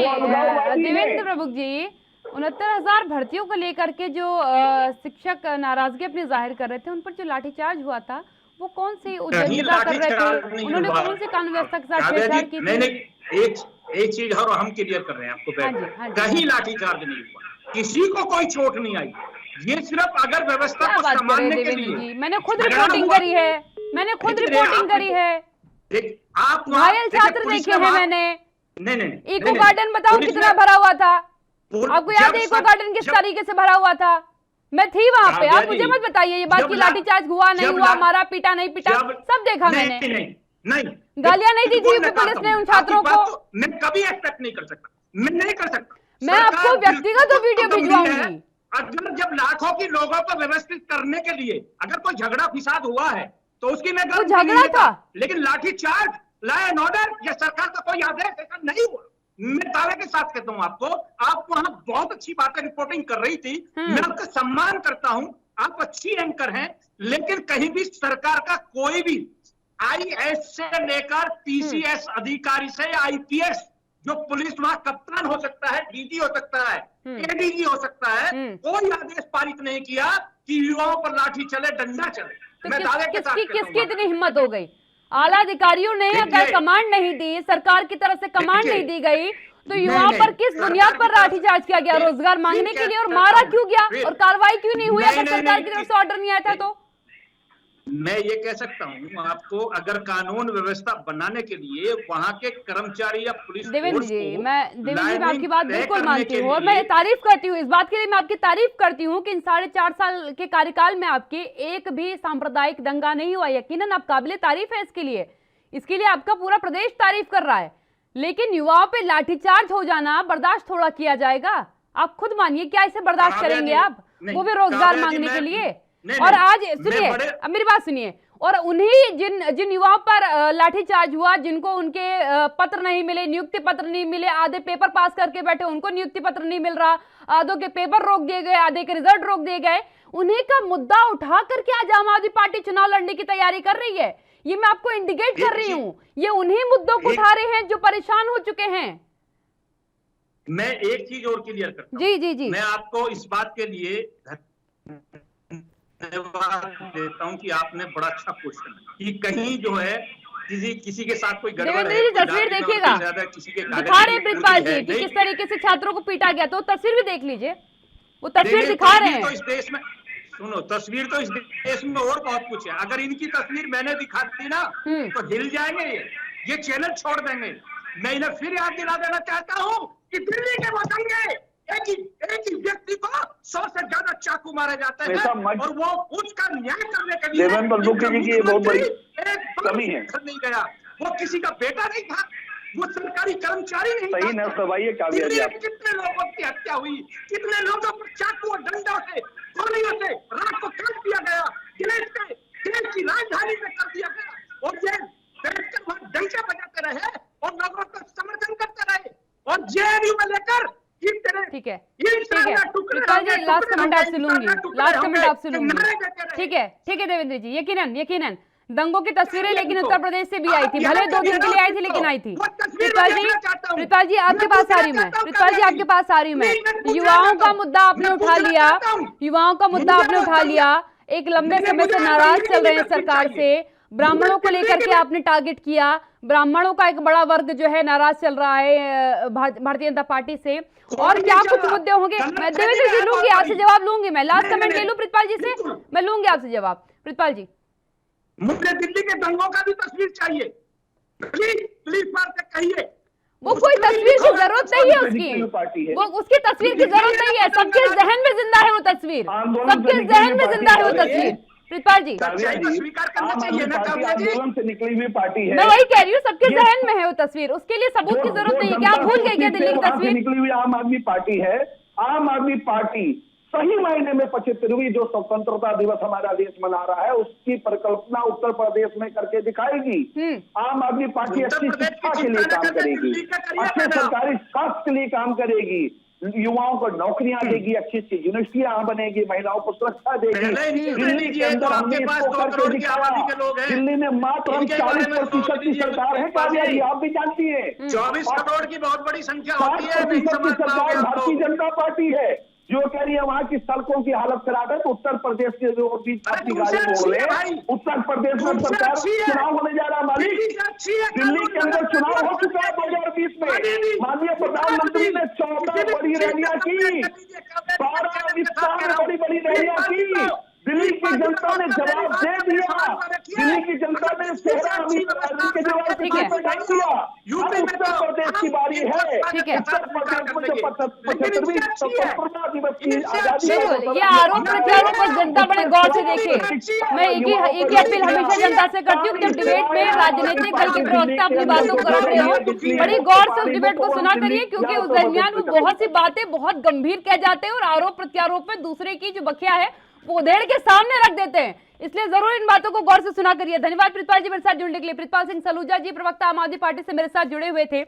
Speaker 1: देवेंद्र प्रभु जी, 69,000 भर्तियों को लेकर के जो शिक्षक नाराजगी अपनी जाहिर कर रहे थे, उन पर जो लाठीचार्ज हुआ था वो कौन सी उद्देश्यता कर रहे थे? उन्होंने कौन से कानून व्यवस्था के साथ छेड़छाड़ की थी?
Speaker 5: एक चीज और हम क्लियर कर रहे हैं आपको, कहीं लाठीचार्ज नहीं हुआ, किसी को कोई चोट नहीं आई। ये सिर्फ अगर व्यवस्था को संभालने के लिए,
Speaker 1: मैंने खुद रिपोर्टिंग करी है,
Speaker 5: आप
Speaker 1: घायल छात्र देखे हैं मैंने।
Speaker 5: नहीं,
Speaker 1: इको गार्डन बताओ कितना भरा हुआ था, आपको याद है इको गार्डन किस तरीके से भरा हुआ था? मैं थी वहां पे, आप मुझे मत बताइए ये बात की लाठीचार्ज हुआ नहीं हुआ, मारा पीटा नहीं पीटा, सब देखा मैंने।
Speaker 5: नहीं,
Speaker 1: गालियां नहीं दी थी पुलिस ने उन छात्रों को।
Speaker 5: मैं कभी एक्सपेक्ट नहीं कर सकता, मैं नहीं कर सकता।
Speaker 1: मैं आपको व्यक्तिगत वीडियो भिजवाऊंगी।
Speaker 5: अगर जब लाखों की लोगों को व्यवस्थित करने के लिए अगर कोई झगड़ा फिसाद हुआ है तो उसकी मैं
Speaker 1: वो झगड़ा था,
Speaker 5: लेकिन लाठीचार्ज, लॉ एंड ऑर्डर या सरकार का कोई आदेश ऐसा नहीं हुआ। मैं दावे के साथ कहता हूं आपको, आप वहां बहुत अच्छी बातें रिपोर्टिंग कर रही थी, मैं आपका सम्मान करता हूं, आप अच्छी एंकर हैं, लेकिन कहीं भी सरकार का कोई भी आईएएस से लेकर पीसीएस अधिकारी से आईपीएस, जो पुलिस वहां कप्तान हो सकता है, डीजी हो सकता है, एडीजी हो सकता है, कोई आदेश पारित नहीं किया कि युवाओं पर लाठी चले, डंडा चले।
Speaker 1: तो
Speaker 5: मैं दावे के साथ
Speaker 1: किसकी इतनी हिम्मत हो गई? आला अधिकारियों ने अगर कमांड नहीं दी, सरकार की तरफ से कमांड नहीं दी गई, तो युवाओं पर किस बुनियाद पर लाठीचार्ज किया गया? रोजगार मांगने के लिए, और मारा क्यों गया और कार्रवाई क्यों नहीं हुई अगर सरकार की तरफ से ऑर्डर नहीं आया था? तो
Speaker 5: मैं ये कह सकता हूं आपको, अगर कानून व्यवस्था बनाने के लिए वहां के कर्मचारी या पुलिस
Speaker 1: देवेंद्र जी, मैं आपकी बात बिल्कुल मानती हूँ और मैं तारीफ करती हूँ, इस बात के लिए मैं आपकी तारीफ करती हूँ कि इन 4.5 साल के कार्यकाल में आपके एक भी सांप्रदायिक दंगा नहीं हुआ। यकीनन आप काबिले तारीफ है इसके लिए आपका पूरा प्रदेश तारीफ कर रहा है। लेकिन युवाओं पे लाठीचार्ज हो जाना बर्दाश्त थोड़ा किया जाएगा? आप खुद मानिए, क्या इसे बर्दाश्त करेंगे आप? वो भी रोजगार मांगने के लिए। और आज सुनिए, अब मेरी बात सुनिए, और उन्हीं जिन युवाओं पर लाठीचार्ज हुआ, जिनको उनके पत्र नहीं मिले, नियुक्ति पत्र नहीं मिले, आधे पेपर पास करके बैठे उनको नियुक्ति पत्र नहीं मिल रहा, आधों के पेपर रोक दिए गए, आधे के रिजल्ट रोक दिए गए, उन्हीं का मुद्दा उठा करके आज आम आदमी पार्टी चुनाव लड़ने की तैयारी कर रही है। ये मैं आपको इंडिकेट कर रही हूँ, ये उन्हीं मुद्दों को उठा रहे हैं जो परेशान हो चुके हैं।
Speaker 5: मैं एक चीज और क्लियर करता हूं।
Speaker 1: जी जी जी,
Speaker 5: मैं आपको इस बात के लिए धन्यवाद देता हूं कि आपने बड़ा अच्छा क्वेश्चन कि कहीं जो है किसी के साथ कोई गड़बड़ है।
Speaker 1: तस्वीर देखिएगा, दिखा रहे प्रितपाल जी कि किस तरीके से छात्रों को पीटा गया, तो तस्वीर भी देख लीजिए, वो तस्वीर दिखा रहे हैं।
Speaker 5: तो इस देश में सुनो, तस्वीर तो इस देश में और बहुत कुछ है। अगर इनकी तस्वीर मैंने दिखा दी ना तो हिल जाएंगे, ये चैनल छोड़ देंगे। मैं इन्हें फिर याद दिला देना चाहता हूँ कि दिल्ली के वो दंगे, एक ही व्यक्ति को 100 से ज्यादा चाकू मारे जाते हैं और वो उसका न्याय करने के लिए बहुत बड़ी कमी है। नहीं गया, वो किसी का बेटा नहीं था, वो सरकारी कर्मचारी नहीं था। कितने लोगों की हत्या हुई, कितने लोगों को चाकू और डंडों से, गोलियों से रात को काट दिया गया, देश की राजधानी में कर दिया गया, और ये बैठकर वहां डंडे बजाते रहे और लोगों का समर्थन करते रहे, और जेएनयू में लेकर
Speaker 1: ठीक है लास्ट कमेंट आपसे लूंगी, ठीक है देवेंद्र जी, यकीनन दंगों की तस्वीरें लेकिन उत्तर प्रदेश से भी आई थी, भले 2 दिन के लिए आई थी लेकिन आई थी। प्रितपाल जी आपके पास आ रही मैं, युवाओं का मुद्दा आपने उठा लिया, एक लंबे समय से नाराज चल रहे हैं सरकार से, ब्राह्मणों को लेकर के आपने टारगेट किया, ब्राह्मणों का एक बड़ा वर्ग जो है नाराज चल रहा है भारतीय जनता पार्टी से, और क्या कुछ मुद्दे होंगे? मैं देवेंद्र जी लूंगी, आपसे जवाब लूंगी, मैं लास्ट कमेंट ले लूं प्रितपाल जी से, मैं लूंगी आपसे जवाब। प्रितपाल जी,
Speaker 5: मुझे दिल्ली के दंगों का भी तस्वीर चाहिए, प्लीज बात कहिए।
Speaker 1: वो कोई तस्वीर की जरूरत नहीं है उसकी, वो उसकी तस्वीर की जरूरत नहीं है, सबके जहन में जिंदा है वो तस्वीर, सबके जहन में जिंदा है वो तस्वीर। प्रितपाल जी
Speaker 5: स्वीकार करना चाहिए ना, आंदोलन
Speaker 6: से निकली हुई पार्टी है,
Speaker 1: मैं वही कह रही हूँ, सबके जहन में है वो तस्वीर, उसके लिए सबूत की जरूरत नहीं है। क्या आप भूल गए क्या दिल्ली की तस्वीर?
Speaker 6: निकली हुई आम आदमी पार्टी है। आम आदमी पार्टी सही मायने में 75वीं जो स्वतंत्रता दिवस हमारा देश मना रहा है, उसकी परिकल्पना उत्तर प्रदेश में करके दिखाएगी। आम आदमी पार्टी अच्छी शिक्षा के लिए काम करेगी, अच्छे सरकारी स्वास्थ्य के लिए काम करेगी, युवाओं को नौकरियां देगी, अच्छी अच्छी यूनिवर्सिटियां बनेगी, महिलाओं को सुरक्षा देगी। दिल्ली के अंदर हमने इसको करके दिखाया। दिल्ली में मात्र 40% की सरकार है, कामयाबी आप भी जानती है।
Speaker 5: 24 करोड़ की बहुत बड़ी संख्या होती है।
Speaker 6: 60% की सरकार भारतीय जनता पार्टी है, जो कह रही है वहां की सड़कों की हालत खराब है, तो उत्तर प्रदेश के जो बीच अपनी गाड़ी बोल रहे, उत्तर प्रदेश में सरकार चुनाव होने जा रहा मालिक, दिल्ली के अंदर चुनाव हो चुका है 2020 में। माननीय प्रधानमंत्री ने 14 बड़ी रैलियां की, 12 विस्तार में बड़ी रैलियां की, दिल्ली की जनता ने जवाब दे दिया, दिल्ली की जनता ने चेहरा केजरीवाल से डाल दिया। उत्तर प्रदेश की बारी है, उत्तर प्रदेश में 75वीं स्वतंत्रता दिवस की आजादी।
Speaker 1: ये आरोप प्रत्यारोप पर जनता बड़े गौर से देखे। मैं एक ही अपील हमेशा जनता से करती हूँ कि डिबेट में राजनीतिक दल के प्रवक्ता अपनी बातों को रख रहे हो, बड़ी गौर से उस डिबेट को सुना करिए, क्योंकि उस दरमियान वो बहुत सी बातें बहुत गंभीर कह जाते हैं और आरोप प्रत्यारोप में दूसरे की जो बखिया है उधेड़ के सामने रख देते हैं। इसलिए जरूर इन बातों को गौर से सुना करिए। धन्यवाद प्रितपाल जी मेरे साथ जुड़ने के लिए। प्रितपाल सिंह सलूजा जी, प्रवक्ता आम आदमी पार्टी से मेरे साथ जुड़े हुए थे।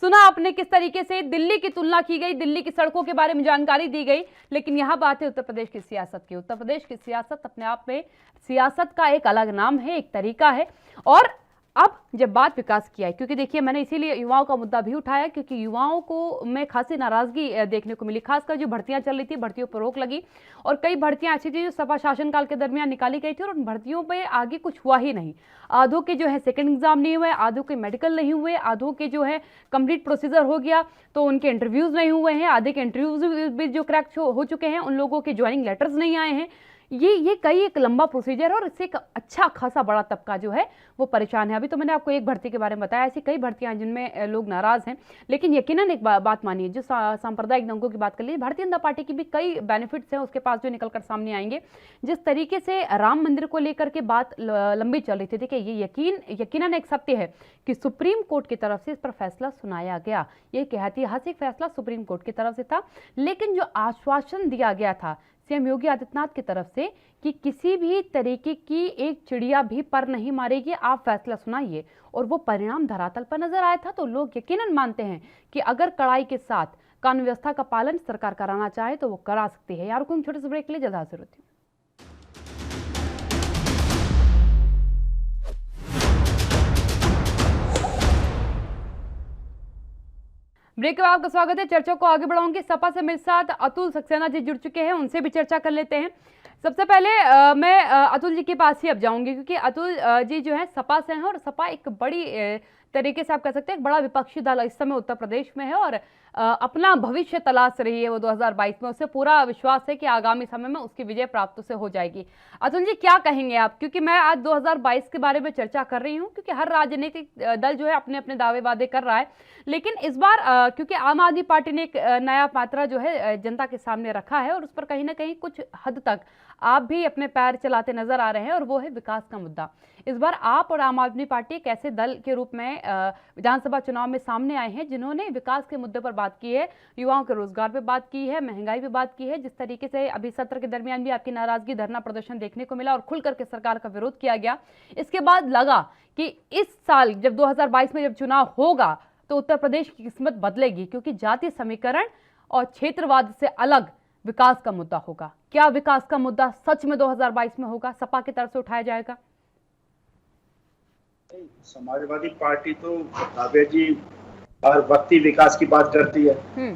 Speaker 1: सुना आपने किस तरीके से दिल्ली की तुलना की गई, दिल्ली की सड़कों के बारे में जानकारी दी गई, लेकिन यहाँ बात है उत्तर प्रदेश की सियासत की। उत्तर प्रदेश की सियासत अपने आप में सियासत का एक अलग नाम है, एक तरीका है। और अब जब बात विकास की है, क्योंकि देखिए मैंने इसीलिए युवाओं का मुद्दा भी उठाया, क्योंकि युवाओं को में खासी नाराजगी देखने को मिली। खासकर जो भर्तियां चल रही थी, भर्तियों पर रोक लगी और कई भर्तियां ऐसी थी जो सपा शासनकाल के दरमियान निकाली गई थी और उन भर्तियों पे आगे कुछ हुआ ही नहीं। आधों के जो है सेकंड एग्जाम नहीं हुए, आधों के मेडिकल नहीं हुए, आधों के जो है कंप्लीट प्रोसीजर हो गया तो उनके इंटरव्यूज नहीं हुए हैं, आधे के इंटरव्यूज भी जो क्रैक हो चुके हैं, उन लोगों के ज्वाइनिंग लेटर्स नहीं आए हैं। ये कई एक लंबा प्रोसीजर है और इससे एक अच्छा खासा बड़ा तबका जो है वो परेशान है। अभी तो मैंने आपको एक भर्ती के बारे में बताया, ऐसी कई भर्तियां जिनमें लोग नाराज हैं। लेकिन यकीनन एक बात मानिए, जो सांप्रदायिक दंगों की बात कर लीजिए, भारतीय जनता पार्टी की भी कई बेनिफिट्स हैं उसके पास जो निकल कर सामने आएंगे। जिस तरीके से राम मंदिर को लेकर के बात लंबी चल रही थी, देखिए ये यकीनन एक सत्य है कि सुप्रीम कोर्ट की तरफ से इस पर फैसला सुनाया गया। ये एक ऐतिहासिक फैसला सुप्रीम कोर्ट की तरफ से था, लेकिन जो आश्वासन दिया गया था सीएम योगी आदित्यनाथ की तरफ से कि किसी भी तरीके की एक चिड़िया भी पर नहीं मारेगी, आप फैसला सुनाइए, और वो परिणाम धरातल पर नजर आया था। तो लोग यकीनन मानते हैं कि अगर कड़ाई के साथ कानून व्यवस्था का पालन सरकार कराना चाहे तो वो करा सकती है। यार कोई छोटे से ब्रेक के लिए जल्द हाजिर होती हूँ। ब्रेक के बाद आपका स्वागत है। चर्चा को आगे बढ़ाऊंगी। सपा से मेरे साथ अतुल सक्सेना जी जुड़ चुके हैं, उनसे भी चर्चा कर लेते हैं। सबसे पहले मैं अतुल जी के पास ही अब जाऊंगी, क्योंकि अतुल जी जो है सपा से हैं और सपा एक बड़ी तरीके से आप कह सकते हैं एक बड़ा विपक्षी दल इस समय उत्तर प्रदेश में है और अपना भविष्य तलाश रही है वो 2022 में। उससे पूरा विश्वास है कि आगामी समय में उसकी विजय प्राप्त उसे हो जाएगी। अतुल जी क्या कहेंगे आप, क्योंकि मैं आज 2022 के बारे में चर्चा कर रही हूं, क्योंकि हर राजनीतिक दल जो है अपने अपने दावे वादे कर रहा है, लेकिन इस बार क्योंकि आम आदमी पार्टी ने एक नया मात्रा जो है जनता के सामने रखा है और उस पर कहीं ना कहीं कुछ हद तक आप भी अपने पैर चलाते नजर आ रहे हैं, और वो है विकास का मुद्दा। इस बार आप और आम आदमी पार्टी एक ऐसे दल के रूप में विधानसभा चुनाव में सामने आए हैं जिन्होंने विकास के मुद्दे पर बात की है, युवाओं के रोजगार पे बात की है, महंगाई पे बात की है। जिस तरीके से अभी सत्र के दरमियान भी आपकी नाराजगी, धरना प्रदर्शन देखने को मिला और खुल करके सरकार का विरोध किया गया। इसके बाद लगा कि इस साल जब 2022 में जब चुनाव होगा तो उत्तर प्रदेश की किस्मत बदलेगी, क्योंकि जातीय समीकरण और क्षेत्रवाद से अलग विकास का मुद्दा होगा। क्या विकास का मुद्दा सच में 2022 में होगा, सपा की तरफ से उठाया जाएगा?
Speaker 7: समाजवादी पार्टी तो काव्या जी हर वक्त ही विकास की बात करती है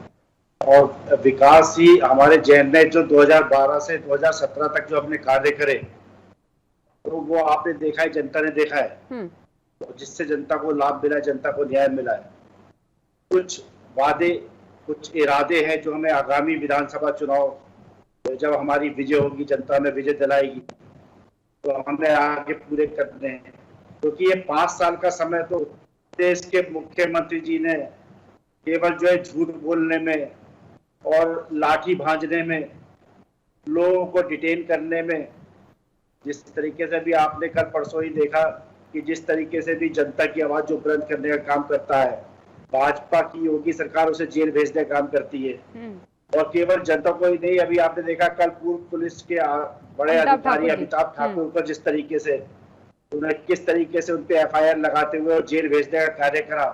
Speaker 7: और विकास ही हमारे जहन में जो 2012 से 2017 तक जो हमने कार्य करे तो वो आपने देखा है, जनता ने देखा है, जिससे जनता को लाभ मिला है, जनता को न्याय मिला है। कुछ वादे, कुछ इरादे हैं जो हमें आगामी विधानसभा चुनाव जब हमारी विजय होगी, जनता में विजय दिलाएगी, तो हमें आगे पूरे करने हैं। क्योंकि ये 5 साल का समय तो देश के मुख्यमंत्री जी ने केवल जो है झूठ बोलने में और लाठी भांजने में, लोगों को डिटेन करने में, जिस तरीके से भी आपने कल परसों ही देखा कि जिस तरीके से भी जनता की आवाज जो बुलंद करने का काम करता है, भाजपा की योगी सरकार उसे जेल भेजने का काम करती है। और केवल जनता को ही नहीं, अभी आपने देखा कल पूर्व पुलिस के बड़े अधिकारी अमिताभ ठाकुर पर जिस तरीके से उन्हें किस तरीके से उनपे एफआईआर लगाते हुए और जेल भेजने का कार्य करा,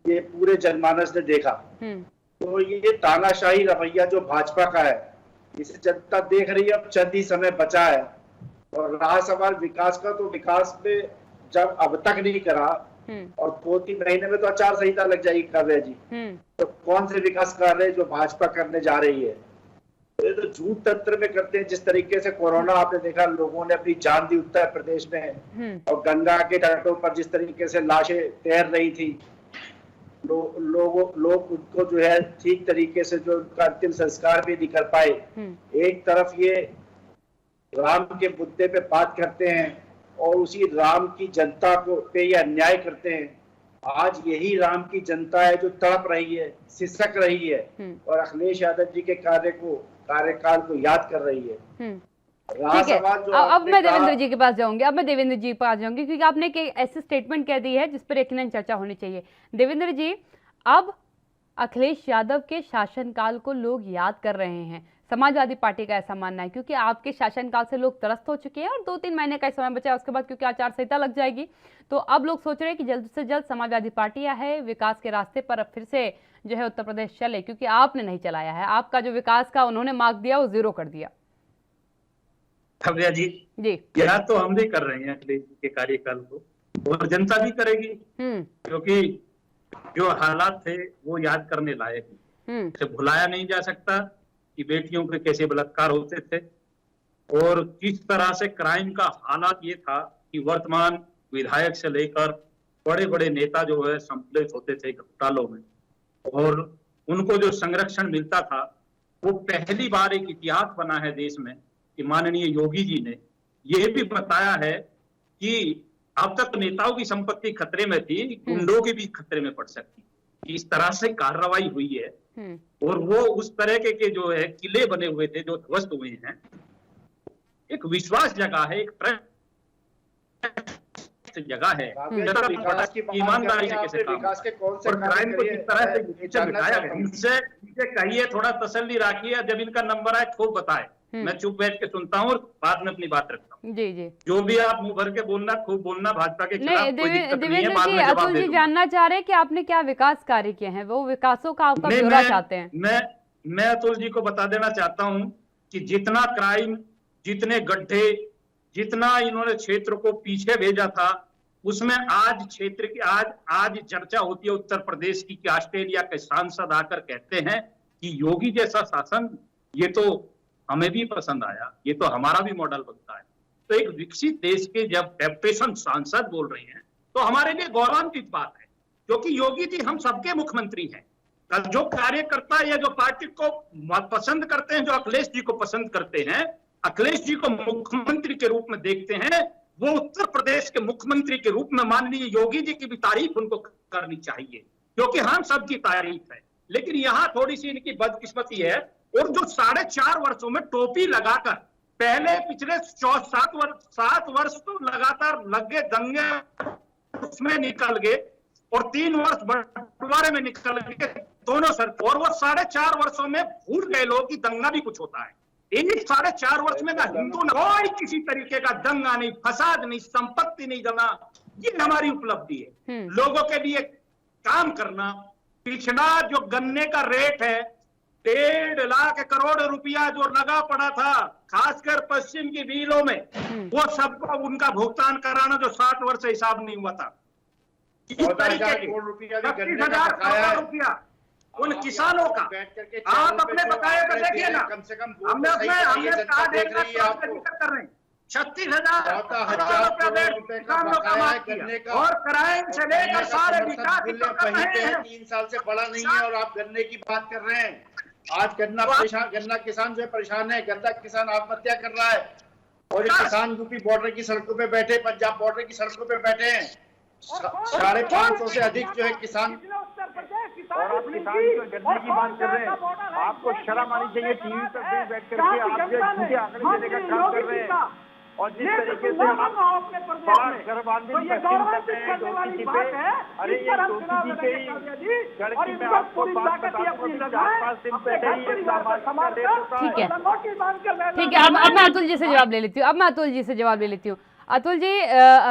Speaker 7: ये पूरे जनमानस ने देखा। तो ये तानाशाही रवैया जो भाजपा का है, इसे जनता देख रही है। अब चंद ही समय बचा है और रहा सवाल विकास का, तो विकास में जब अब तक नहीं करा और 2-3 महीने में तो आचार संहिता लग जाएगी काव्या जी, तो कौन से विकास कार्य जो भाजपा करने जा रही है? ये तो झूठ तंत्र में करते हैं। जिस तरीके से कोरोना आपने देखा, लोगों ने अपनी जान दी उत्तर प्रदेश में और गंगा के तटों पर जिस तरीके से लाशें तैर रही थी, लोग उनको जो है ठीक तरीके से जो उनका अंतिम संस्कार भी नहीं कर पाए। एक तरफ ये राम के मुद्दे पे बात करते हैं और उसी राम की जनता को पे ये अन्याय करते हैं। आज यही राम की जनता है जो तड़प रही है, सिसक रही है और अखिलेश यादव जी के कार्यकाल को याद कर रही है।
Speaker 1: ठीक है, अब मैं देवेंद्र जी के पास जाऊंगी, क्योंकि आपने एक ऐसी स्टेटमेंट कह दी है जिस पर यकीनन चर्चा होनी चाहिए। देवेंद्र जी, अब अखिलेश यादव के शासनकाल को लोग याद कर रहे हैं, समाजवादी पार्टी का ऐसा मानना है, क्योंकि आपके शासनकाल से लोग त्रस्त हो चुके हैं और 2-3 महीने का समय बचा है, उसके बाद क्योंकि आचार संहिता लग जाएगी, तो अब लोग सोच रहे हैं कि जल्द से जल्द समाजवादी पार्टी है विकास के रास्ते पर अब फिर से जो है उत्तर प्रदेश चले, क्योंकि आपने नहीं चलाया है। आपका जो विकास का उन्होंने मार्क दिया वो 0 कर दिया।
Speaker 5: भव्या जी याद तो हम भी कर रहे हैं अखिलेश जी के कार्यकाल को, और जनता भी करेगी, क्योंकि जो हालात थे वो याद करने लायक है। इसे भुलाया नहीं जा सकता कि बेटियों के कैसे बलात्कार होते थे और किस तरह से क्राइम का हालात ये था कि वर्तमान विधायक से लेकर बड़े बड़े नेता जो है सम्मिलित होते थे घोटालों में, और उनको जो संरक्षण मिलता था वो पहली बार एक इतिहास बना है देश में कि माननीय योगी जी ने यह भी बताया है कि अब तक नेताओं की संपत्ति खतरे में थी, गुंडों की भी खतरे में पड़ सकती, इस तरह से कार्रवाई हुई है। और वो उस तरह के जो है किले बने हुए थे जो ध्वस्त हुए हैं, एक विश्वास जगह है, एक जगह है, ईमानदारी से कैसे काम और क्राइम को किस तरह से बिठाया है। इनसे कहिए थोड़ा तसल्ली रखिए, जब इनका नंबर आए खूब बताए, मैं चुप बैठ के सुनता हूँ और बाद में अपनी बात रखता हूँ। जी जी, जो भी आप मुंह भर के बोलना, खूब बोलना, भाजपा के खिलाफ कोई दिक्कत नहीं है। बाद में
Speaker 1: अतुल जी जानना चाह रहे हैं कि आपने क्या विकास कार्य किए हैं, वो विकासों का आपका ब्यौरा चाहते हैं।
Speaker 5: मैं अतुल जी को बता देना चाहता हूँ कि जितना क्राइम, जितने गड्ढे, जितना इन्होंने क्षेत्र को पीछे भेजा था, उसमें आज क्षेत्र की आज चर्चा होती है उत्तर प्रदेश की कि ऑस्ट्रेलिया के सांसद आकर कहते हैं कि योगी जैसा शासन ये तो हमें भी पसंद आया, ये तो हमारा भी मॉडल बनता है। तो एक विकसित देश के जब डेप्यूटेशन सांसद बोल रहे हैं तो हमारे लिए गौरवान्वित बात है, क्योंकि योगी जी हम सबके मुख्यमंत्री हैं। जो कार्यकर्ता या जो पार्टी को पसंद करते हैं, जो अखिलेश जी को पसंद करते हैं, अखिलेश जी को मुख्यमंत्री के रूप में देखते हैं, वो उत्तर प्रदेश के मुख्यमंत्री के रूप में माननीय योगी जी की भी तारीफ उनको करनी चाहिए, क्योंकि हम सबकी तारीफ है। लेकिन यहाँ थोड़ी सी इनकी बदकिस्मती है, और जो 4.5 वर्षों में टोपी लगाकर, पहले पिछले 7 वर्ष तो लगातार लगे दंगे उसमें निकल गए और 3 वर्ष बंटवारे में निकल गए दोनों सर, और वो 4.5 वर्षों में भूल गए लोग कि दंगा भी कुछ होता है। इन 4.5 वर्ष में ना हिंदू ना कोई किसी तरीके का दंगा नहीं, फसाद नहीं, संपत्ति नहीं जमा, ये हमारी उपलब्धि है। लोगों के लिए काम करना, पिछड़ा जो गन्ने का रेट है 1.5 लाख करोड़ रुपया जो लगा पड़ा था, खासकर पश्चिम की बीलों में, वो सबको उनका भुगतान कराना जो 60 वर्ष से हिसाब नहीं हुआ था। इस तरीके की 35,000 करोड़ रुपया उन किसानों का, आप अपने बकाये को देखिए ना, हमने कहा देख रहे हैं 36,000 करोड़ रुपए किसानों का माफ किया, और क्राइम से लेकर सारे विकास
Speaker 7: 3 साल से बड़ा नहीं है और आप गन्ने की बात कर रहे हैं। आज गन्ना किसान जो है परेशान है, गन्ना किसान आत्महत्या कर रहा है, और ये किसान यूपी बॉर्डर की सड़कों पे बैठे, पंजाब बॉर्डर की सड़कों पे बैठे हैं। 550 से अधिक जो है किसान,
Speaker 6: और आप किसान जो गन्ने की बात कर रहे हैं, आपको शर्म आनी चाहिए। टीवी पर भी बैठ करके आप जो झूठे आंकड़े देने का काम कर रहे हैं, और जिस तरीके से आप बड़ा गर्भांधित पश्चिम करते हैं ज्योति जी पे, अरे ये ज्योति जी पे ही लड़की में आपको बात बताऊंगा, 4-5 दिन पहले ही एक सामाजिक लेख होता है।
Speaker 1: ठीक है, अब मैं अतुल जी से जवाब ले लेती हूँ। अतुल जी,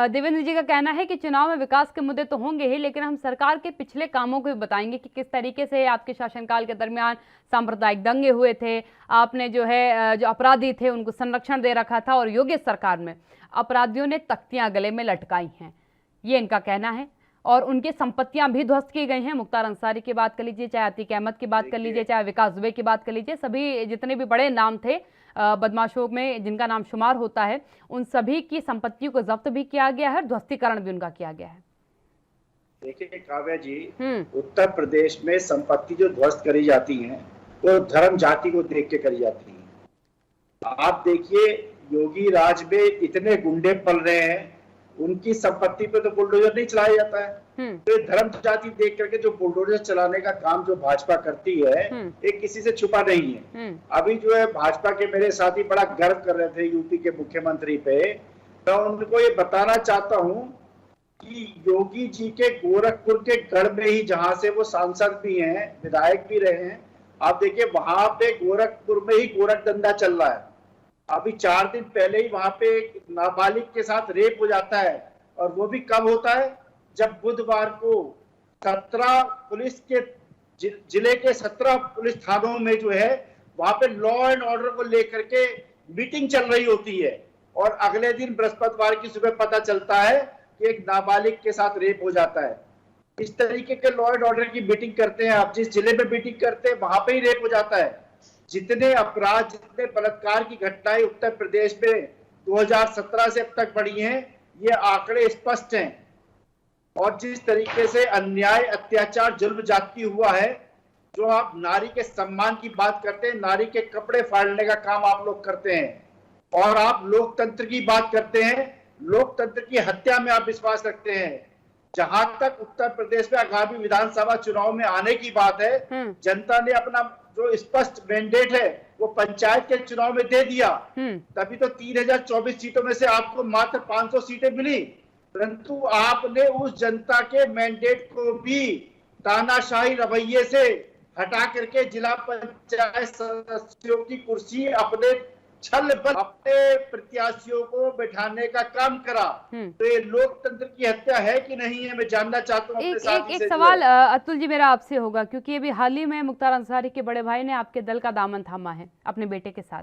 Speaker 1: देवेंद्र जी का कहना है कि चुनाव में विकास के मुद्दे तो होंगे ही, लेकिन हम सरकार के पिछले कामों को भी बताएंगे कि किस तरीके से आपके शासनकाल के दरमियान सांप्रदायिक दंगे हुए थे, आपने जो है जो अपराधी थे उनको संरक्षण दे रखा था, और योगी सरकार में अपराधियों ने तख्तियां गले में लटकाई हैं, ये इनका कहना है। और उनकी संपत्तियां भी ध्वस्त की गई हैं। मुख्तार अंसारी की बात कर लीजिए, चाहे अतीक अहमद की बात कर लीजिए, चाहे विकास दुबे की बात कर लीजिए, सभी जितने भी बड़े नाम थे बदमाशों में जिनका नाम शुमार होता है, उन सभी की संपत्तियों को जब्त भी किया गया है, ध्वस्तीकरण भी उनका किया गया है।
Speaker 7: देखिए काव्या जी, उत्तर प्रदेश में संपत्ति जो ध्वस्त करी जाती है वो धर्म जाति को देख के करी जाती है। आप देखिए योगी राज में इतने गुंडे पल रहे हैं, उनकी संपत्ति पे तो बुलडोजर नहीं चलाया जाता है। तो ये धर्म जाति देख करके जो बुलडोजर चलाने का काम जो भाजपा करती है, ये किसी से छुपा नहीं है। अभी जो है भाजपा के मेरे साथी बड़ा गर्व कर रहे थे यूपी के मुख्यमंत्री पे, तो उनको ये बताना चाहता हूँ कि योगी जी के गोरखपुर के गढ़ में ही, जहां से वो सांसद भी हैं, विधायक भी रहे हैं, आप देखिए वहां पे गोरखपुर में ही गोरख धंधा चल रहा है। अभी 4 दिन पहले ही वहां पे एक नाबालिग के साथ रेप हो जाता है, और वो भी कब होता है, जब बुधवार को 17 पुलिस के जिले के 17 पुलिस थानों में जो है वहां पे लॉ एंड ऑर्डर को लेकर के मीटिंग चल रही होती है, और अगले दिन बृहस्पतिवार की सुबह पता चलता है कि एक नाबालिग के साथ रेप हो जाता है। इस तरीके के लॉ एंड ऑर्डर की मीटिंग करते हैं आप, जिस जिले में मीटिंग करते हैं वहां पे ही रेप हो जाता है। जितने अपराध, जितने बलात्कार की घटनाएं उत्तर प्रदेश में 2017 से अब तक बढ़ी हैं, ये आंकड़े स्पष्ट हैं। और जिस तरीके से अन्याय, अत्याचार, जुल्म जाती हुआ है, जो आप नारी के सम्मान की बात करते हैं, नारी के कपड़े फाड़ने का काम आप लोग करते हैं, और आप लोकतंत्र की बात करते हैं, लोकतंत्र की हत्या में आप विश्वास रखते हैं। जहां तक उत्तर प्रदेश में आगामी विधानसभा चुनाव में आने की बात है, जनता ने अपना जो स्पष्ट मैंडेट है वो पंचायत के चुनाव में दे दिया, तभी तो 3024 सीटों में से आपको मात्र 500 सीटें मिली। परंतु आपने उस जनता के मैंडेट को भी तानाशाही रवैये से हटा करके जिला पंचायत सदस्यों की कुर्सी अपने छल बल अपने प्रत्याशियों को बैठाने का काम करा। तो ये लोकतंत्र की हत्या है कि नहीं है, मैं जानना चाहता हूँ।
Speaker 1: एक सवाल अतुल जी मेरा आपसे होगा, क्योंकि अभी हाल ही में मुख्तार अंसारी के बड़े भाई ने आपके दल का दामन थामा है अपने बेटे के साथ।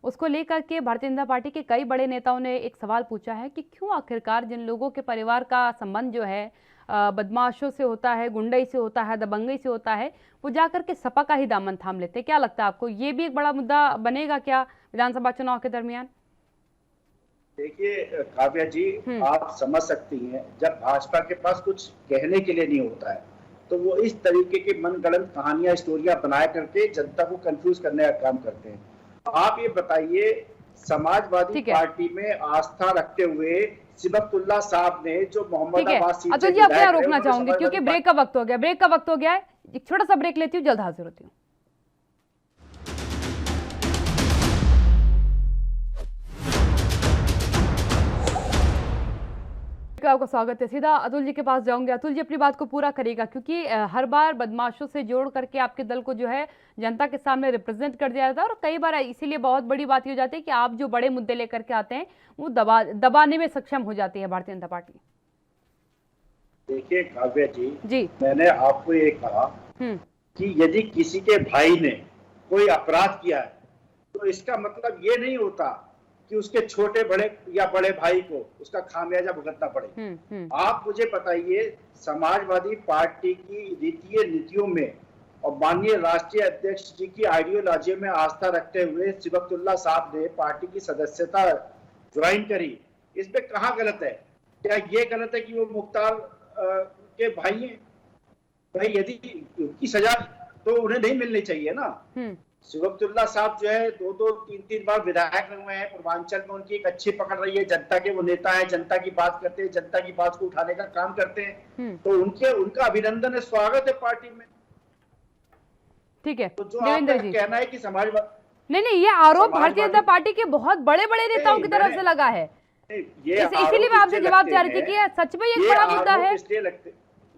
Speaker 1: उसको लेकर के भारतीय जनता पार्टी के कई बड़े नेताओं ने एक सवाल पूछा है कि क्यों आखिरकार जिन लोगों के परिवार का संबंध जो है बदमाशों से होता है, गुंडई से होता है, दबंगई से होता है, वो जाकर के सपा का ही दामन थाम लेते हैं। क्या लगता है आपको, ये भी एक बड़ा मुद्दा बनेगा क्या विधानसभा चुनाव के दरमियान?
Speaker 7: देखिए काव्या जी, आप समझ सकती हैं जब भाजपा के पास कुछ कहने के लिए नहीं होता है तो वो इस तरीके की मनगढ़ंत कहानियां, स्टोरियां बनाया करके जनता को कंफ्यूज करने का काम करते हैं। आप ये बताइए, समाजवादी पार्टी में आस्था रखते हुए सिबकतुल्ला साहब ने जो मोहम्मदाबाद सीट से
Speaker 1: अतुल जी, आपको रोकना चाहूंगी क्योंकि ब्रेक का वक्त हो गया, ब्रेक का वक्त हो गया है। एक छोटा सा ब्रेक लेती हूँ, जल्द हाजिर होती हूँ। आपका स्वागत है। सीधा अतुल जी के पास जाऊंगे। अतुल जी अपनी बात को पूरा करेगा, क्योंकि हर बार बदमाशों से जोड़ करके आपके दल को जो है जनता के सामने रिप्रेजेंट कर दिया जाता है, और कई बार इसीलिए बहुत बड़ी बात हो जाती है कि आप जो बड़े मुद्दे लेकर के आते हैं वो दबाने में सक्षम हो जाती है भारतीय जनता पार्टी।
Speaker 7: देखिए काव्या जी, मैंने आपको ये कहा कि यदि किसी के भाई ने कोई अपराध किया है तो इसका मतलब ये नहीं होता कि उसके छोटे बड़े या बड़े भाई को उसका खामियाजा भुगतना पड़े। आप मुझे बताइए, समाजवादी पार्टी की नीतियों में और माननीय राष्ट्रीय अध्यक्ष जी की आइडियोलॉजी में आस्था रखते हुए सिबकतुल्ला साहब ने पार्टी की सदस्यता ज्वाइन करी, इसमें कहाँ गलत है? क्या ये गलत है कि वो मुख्तार के भाई हैं? भाई यदि उनकी सजा तो उन्हें नहीं मिलनी चाहिए ना। सिबकतुल्ला साहब जो है 2-3 बार विधायक हुए हैं, पूर्वांचल में उनकी एक अच्छी पकड़ रही है, जनता के वो नेता है, जनता की बात करते हैं, जनता की बात को उठाने का काम करते हैं, तो उनका अभिनंदन है, स्वागत है पार्टी में। ठीक है, तो जो आपका कहना है कि समाजवादी
Speaker 1: नहीं, ये आरोप भारतीय जनता पार्टी के बहुत बड़े बड़े नेताओं की तरफ से लगा है, इसीलिए मैं आपसे जवाब चाह रही थी कि सच में ये बड़ा मुद्दा है।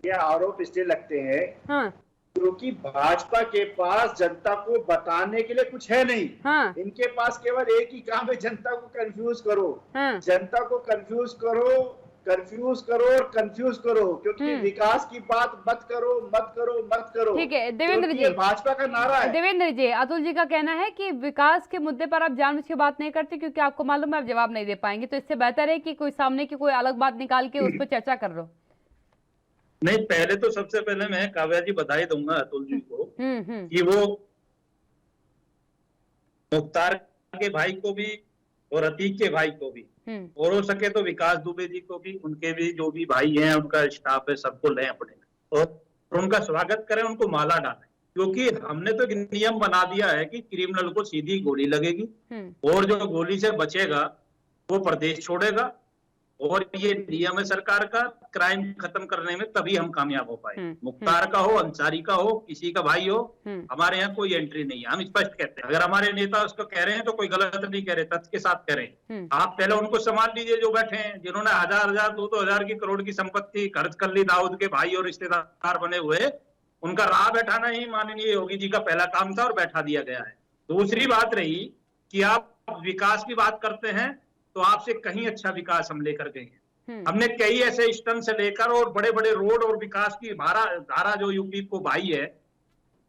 Speaker 7: ये आरोप इसलिए लगते हैं क्योंकि भाजपा के पास जनता को बताने के लिए कुछ है नहीं। इनके पास केवल एक ही काम है, जनता को कंफ्यूज करो, जनता को कंफ्यूज करो और कंफ्यूज करो, क्योंकि विकास की बात मत करो। ठीक है देवेंद्र जी, भाजपा का नारा है।
Speaker 1: देवेंद्र जी, अतुल जी का कहना है कि विकास के मुद्दे पर आप जानबूझ के बात नहीं करते क्योंकि आपको मालूम है आप जवाब नहीं दे पाएंगे, तो इससे बेहतर है कि कोई सामने की कोई अलग बात निकाल के उस पर चर्चा कर लो।
Speaker 5: नहीं, पहले तो सबसे पहले मैं काव्या जी बधाई दूंगा अतुल जी को कि वो मुख्तार के भाई को भी और अतीक के भाई को भी, और हो सके तो विकास दुबे जी को भी, उनके भी जो भी भाई हैं, उनका स्टाफ है, सबको लें अपने और उनका स्वागत करें, उनको माला डालें, क्योंकि हमने तो एक नियम बना दिया है कि क्रिमिनल को सीधी गोली लगेगी और जो गोली से बचेगा वो प्रदेश छोड़ेगा, और ये नियम है सरकार का। क्राइम खत्म करने में तभी हम कामयाब हो पाए। मुख्तार का हो, अंसारी का हो, किसी का भाई हो, हमारे यहाँ कोई एंट्री नहीं है, हम स्पष्ट कहते हैं। अगर हमारे नेता उसको कह रहे हैं तो कोई गलत नहीं कह रहे, तथ्य के साथ कह रहे हैं। आप पहले उनको संभाल लीजिए जो बैठे हैं, जिन्होंने 1000-1000, 2-2 हजार की करोड़ की संपत्ति खर्च कर ली, दाऊद के भाई और रिश्तेदार बने हुए, उनका राह बैठाना ही माननीय योगी जी का पहला काम था और बैठा दिया गया है। दूसरी बात रही कि आप विकास की बात करते हैं तो आपसे कहीं अच्छा विकास हम लेकर गए हैं। हमने कई ऐसे स्तंभ से लेकर और बड़े बड़े रोड और विकास की धारा जो यूपी को भाई है,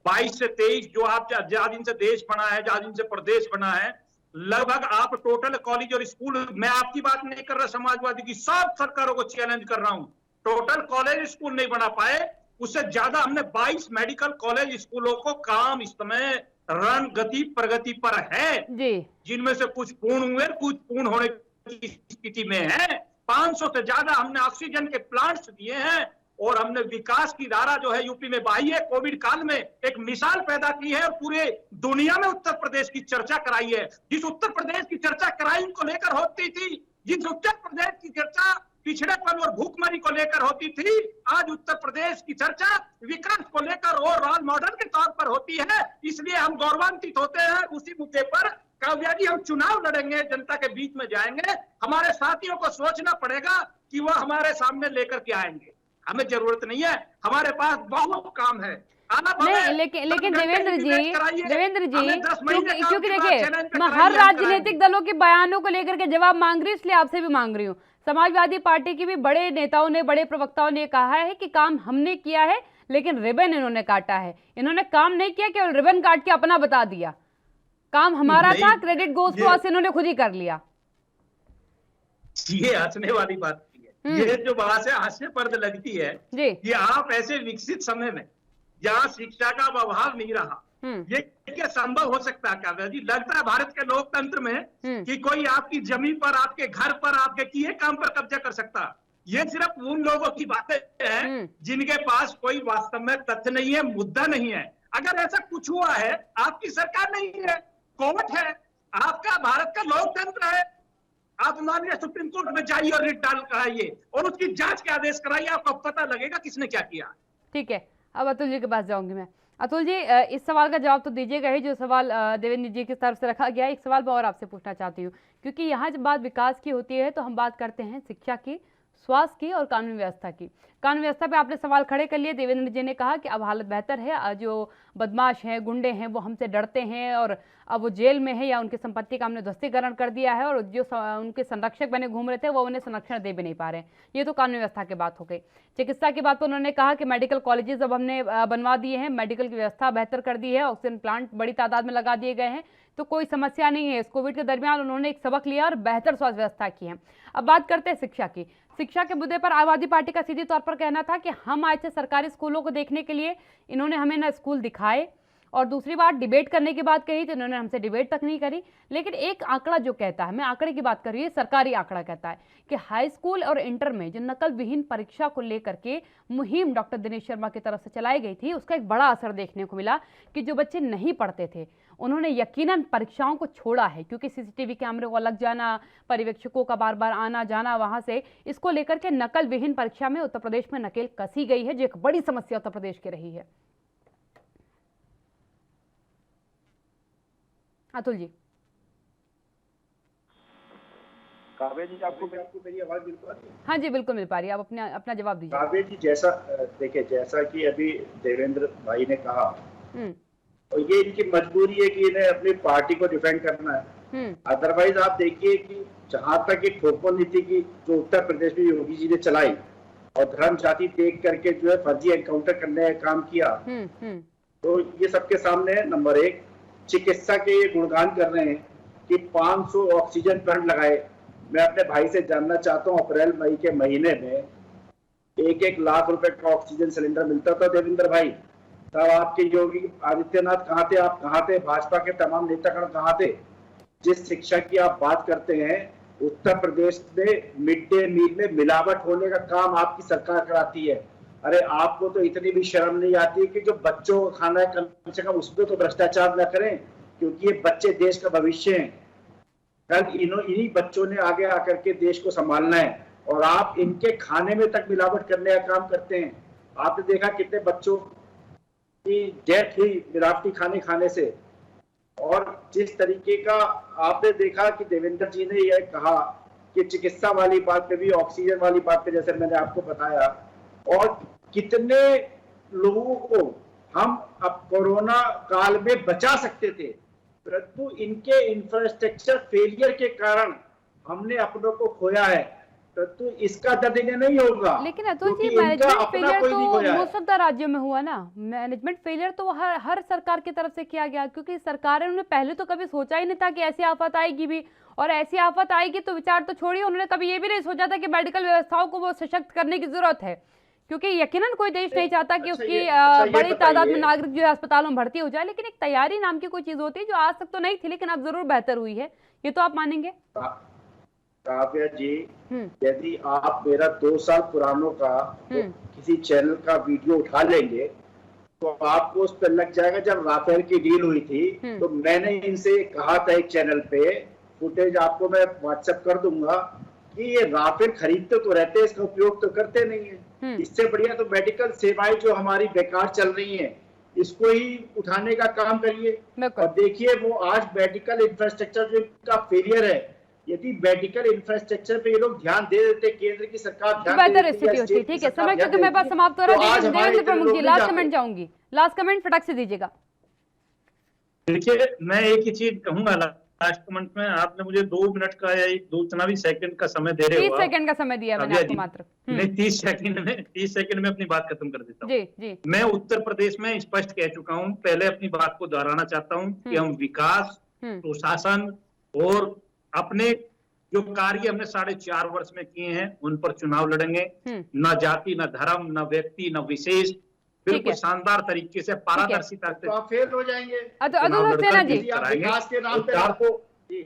Speaker 5: 22 से 23 जो आप ज्यादा दिन से देश बना है, ज्यादा दिन से प्रदेश बना है, लगभग आप टोटल कॉलेज और स्कूल, मैं आपकी बात नहीं कर रहा, समाजवादी की सब सरकारों को चैलेंज कर रहा हूं, टोटल कॉलेज स्कूल नहीं बना पाए। उससे ज्यादा हमने 22 मेडिकल कॉलेज स्कूलों को काम इस समय रन गति प्रगति पर है, जिनमें से कुछ पूर्ण हुए, कुछ पूर्ण होने की स्थिति में है। 500 से ज्यादा हमने ऑक्सीजन के प्लांट्स दिए हैं और हमने विकास की धारा जो है यूपी में बहाई है। कोविड काल में एक मिसाल पैदा की है और पूरे दुनिया में उत्तर प्रदेश की चर्चा कराई है। जिस उत्तर प्रदेश की चर्चा क्राइम को लेकर होती थी, जिस उत्तर प्रदेश की चर्चा पिछड़ेपन और भूखमरी को लेकर होती थी, आज उत्तर प्रदेश की चर्चा विकास को लेकर और रोल मॉडल के तौर पर होती है। इसलिए हम गौरवान्वित होते हैं। उसी मुद्दे पर काव्या जी हम चुनाव लड़ेंगे, जनता के बीच में जाएंगे। हमारे साथियों को सोचना पड़ेगा कि वह हमारे सामने लेकर के आएंगे। हमें जरूरत नहीं है, हमारे पास बहुत काम है।
Speaker 1: नहीं, लेकिन देवेंद्र जी क्योंकि देखिए मैं हर राजनीतिक दलों के बयानों को लेकर के जवाब मांग रही हूँ, इसलिए आपसे भी मांग रही हूँ। समाजवादी पार्टी की भी बड़े नेताओं ने, बड़े प्रवक्ताओं ने कहा है कि काम हमने किया है लेकिन रिबन इन्होंने काटा है। इन्होंने काम नहीं किया, केवल रिबन काट के अपना बता दिया। काम हमारा था, क्रेडिट गोज टू अस, इन्होंने खुद ही कर लिया।
Speaker 5: ये हंसने वाली बात है। ये जो बात है हास्यप्रद लगती है कि आप ऐसे विकसित समय में जहाँ शिक्षा का अभाव नहीं रहा, ये क्या संभव हो सकता है? क्या जी लगता है भारत के लोकतंत्र में कि कोई आपकी जमीन पर, आपके घर पर, आपके किए काम पर कब्जा कर सकता? ये सिर्फ उन लोगों की बातें हैं जिनके पास कोई वास्तव में तथ्य नहीं है, मुद्दा नहीं है। अगर ऐसा कुछ हुआ है, आपकी सरकार नहीं है, कोर्ट है, आपका भारत का लोकतंत्र है, आप माननीय सुप्रीम कोर्ट में जाइए और रिट डाल कराइए और उसकी जांच के आदेश कराइए, आपको पता लगेगा किसने क्या किया।
Speaker 1: ठीक है, अब अतुल जी के पास जाऊंगी मैं। अतुल जी, इस सवाल का जवाब तो दीजिएगा ही जो सवाल देवेंद्र जी की तरफ से रखा गया है। एक सवाल मैं और आपसे पूछना चाहती हूँ, क्योंकि यहाँ जब बात विकास की होती है तो हम बात करते हैं शिक्षा की, स्वास्थ्य की और कानून व्यवस्था की। कानून व्यवस्था पे आपने सवाल खड़े कर लिए। देवेंद्र जी ने कहा कि अब हालत बेहतर है, जो बदमाश हैं, गुंडे हैं, वो हमसे डरते हैं और अब वो जेल में है या उनकी संपत्ति का हमने ध्वस्तीकरण कर दिया है और जो उनके संरक्षक बने घूम रहे थे वो उन्हें संरक्षण दे भी नहीं पा रहे हैं। ये तो कानून व्यवस्था की बात हो गई। चिकित्सा की बात पर उन्होंने कहा कि मेडिकल कॉलेजेस अब हमने बनवा दिए हैं, मेडिकल की व्यवस्था बेहतर कर दी है, ऑक्सीजन प्लांट बड़ी तादाद में लगा दिए गए हैं, तो कोई समस्या नहीं है। इस कोविड के दरमियान उन्होंने एक सबक लिया और बेहतर स्वास्थ्य व्यवस्था की है। अब बात करते हैं शिक्षा की। शिक्षा के मुद्दे पर आम आदमी पार्टी का सीधे तौर पर कहना था कि हम आए थे सरकारी स्कूलों को देखने के लिए, इन्होंने हमें ना स्कूल दिखाए, और दूसरी बात डिबेट करने की बात कही तो इन्होंने हमसे डिबेट तक नहीं करी। लेकिन एक आंकड़ा जो कहता है, मैं आंकड़े की बात कर रही हूँ, सरकारी आंकड़ा कहता है कि हाई स्कूल और इंटर में जो नकल विहीन परीक्षा को लेकर के मुहिम डॉक्टर दिनेश शर्मा की तरफ से चलाई गई थी, उसका एक बड़ा असर देखने को मिला कि जो बच्चे नहीं पढ़ते थे उन्होंने यकीनन परीक्षाओं को छोड़ा है, क्योंकि सीसीटीवी कैमरे को लग जाना, पर्यवेक्षकों का बार बार आना जाना वहां से, इसको लेकर के नकल विहीन परीक्षा में उत्तर प्रदेश में नकेल कसी गई है, जो एक बड़ी समस्या उत्तर प्रदेश की रही है। अतुल जी।
Speaker 7: काव्या जी, आपको मेरी आवाज मिल पा रही है?
Speaker 1: हाँ जी, बिल्कुल मिल पा रही है। आप अपना जवाब दीजिए।
Speaker 7: काव्या जी, जैसा देखिए, जैसा कि अभी देवेंद्र भाई ने कहा, तो ये इनकी मजबूरी है कि इन्हें अपनी पार्टी को डिफेंड करना है। अदरवाइज आप देखिए कि जहां तक एक ठोको नीति की जो उत्तर प्रदेश में योगी जी ने चलाई और धर्म जाति देख करके जो है फर्जी एनकाउंटर करने का काम किया, तो ये सबके सामने है। नंबर एक, चिकित्सा के ये गुणगान कर रहे हैं कि 500 ऑक्सीजन प्लांट लगाए। मैं अपने भाई से जानना चाहता हूँ, अप्रैल मई के महीने में 1-1 लाख रुपए का ऑक्सीजन सिलेंडर मिलता था देवेंद्र भाई, तब आपके योगी आदित्यनाथ कहाँ थे? आप कहाँ थे? भाजपा के तमाम नेतागण कहाँ थे? जिस शिक्षा की आप बात करते हैं, उत्तर प्रदेश में मिड डे मील में मिलावट होने का काम आपकी सरकार कराती है। अरे आपको तो इतनी भी शर्म नहीं आती कि जो बच्चों को खाना है कम से कम उसमें तो भ्रष्टाचार न करें, क्योंकि ये बच्चे देश का भविष्य हैं। कल इन्हीं बच्चों ने आगे आकर के देश को संभालना है और आप इनके खाने में तक मिलावट करने का काम करते हैं। आपने देखा कितने बच्चों की डेथ हुई मिलावटी खाने खाने से। और जिस तरीके का आपने देखा कि देवेंद्र जी ने यह कहा कि चिकित्सा वाली बात पे भी, ऑक्सीजन वाली बात पे, जैसे मैंने आपको बताया, और कितने लोगों को हम अब कोरोना काल में बचा सकते थे, परंतु इनके इंफ्रास्ट्रक्चर फेलियर के कारण हमने अपनों को खोया है। परंतु इसका दर्द इन्हें नहीं होगा।
Speaker 1: लेकिन अतुल जी,
Speaker 7: क्योंकि इनका
Speaker 1: मैनेजमेंट
Speaker 7: अपना
Speaker 1: फेलियर
Speaker 7: कोई नहीं
Speaker 1: तो
Speaker 7: खोया है।
Speaker 1: मोस्ट ऑफ द राज्यों में हुआ ना। मैनेजमेंट फेलियर तो हर सरकार की तरफ से किया गया, क्योंकि सरकारें, उन्होंने पहले तो कभी सोचा ही नहीं था कि ऐसी आफत आएगी भी, और ऐसी आफत आएगी तो विचार तो छोड़िए, उन्होंने कभी ये भी नहीं सोचा था कि मेडिकल व्यवस्थाओं को वो सशक्त करने की जरूरत है, क्योंकि यकीनन कोई देश नहीं चाहता कि
Speaker 7: अच्छा,
Speaker 1: उसकी
Speaker 7: ये
Speaker 1: बड़ी तादाद में
Speaker 7: बताइए।
Speaker 1: नागरिक जो है अस्पतालों में भर्ती हो जाए। लेकिन एक तैयारी नाम की कोई चीज होती है जो आज तक तो नहीं थी, लेकिन अब जरूर बेहतर हुई है, ये तो आप मानेंगे।
Speaker 7: काव्या जी, यदि आप मेरा 2 साल पुरानों का किसी चैनल का वीडियो उठा लेंगे तो आपको उस पर लग जाएगा। जब राफेल की डील हुई थी तो मैंने इनसे कहा था एक चैनल पे, फुटेज आपको मैं व्हाट्सएप कर दूंगा, कि ये राफेल खरीदते तो रहते हैं, इसका उपयोग तो करते नहीं है। इससे बढ़िया तो मेडिकल सेवाएं जो हमारी बेकार चल रही हैं, इसको ही उठाने का काम करिए। और देखिए, वो आज मेडिकल इंफ्रास्ट्रक्चर जो इनका फेलियर है, यदि मेडिकल इंफ्रास्ट्रक्चर पे ये लोग ध्यान दे देते, केंद्र की सरकार ध्यान दे
Speaker 1: बेहतर
Speaker 7: देती
Speaker 1: स्थिति
Speaker 7: या
Speaker 1: होती।
Speaker 7: स्टेट की
Speaker 1: ठीक है,
Speaker 7: सरकार
Speaker 1: समय
Speaker 7: ध्यान
Speaker 1: क्योंकि मेरे पास
Speaker 7: देती,
Speaker 1: समाप्त हो रहा
Speaker 7: तो
Speaker 1: है।
Speaker 7: आज हमारे
Speaker 1: देवेंद्र प्रमुख जी,
Speaker 7: लोग
Speaker 1: लास्ट
Speaker 7: नहीं
Speaker 1: कमेंट
Speaker 7: जाते।
Speaker 1: चाहूंगी, लास्ट कमेंट फटाक से दीजिएगा।
Speaker 5: देखिए, मैं एक ही चीज कहूंगा लास्ट कमेंट में। आपने मुझे 2 मिनट का या 2 चुनावी सेकंड का समय दे रहे
Speaker 1: 30
Speaker 5: हो।
Speaker 1: सेकंड का समय दिया मैंने आपको मात्र।
Speaker 5: नहीं, 30 सेकंड में अपनी बात खत्म कर देता हूँ।
Speaker 1: जी जी।
Speaker 5: मैं उत्तर प्रदेश में स्पष्ट कह चुका हूँ, पहले अपनी बात को दोहराना चाहता हूँ कि हम विकास, सुशासन और अपने जो कार्य हमने 4.5 वर्ष में किए हैं उन पर चुनाव लड़ेंगे। न जाति, न धर्म, न व्यक्ति, न विशेष, बिल्कुल शानदार तरीके से पारदर्शिता से
Speaker 7: तो आप फेल हो जाएंगे।
Speaker 1: अतुल सेना जी,
Speaker 7: विकास के नाम पे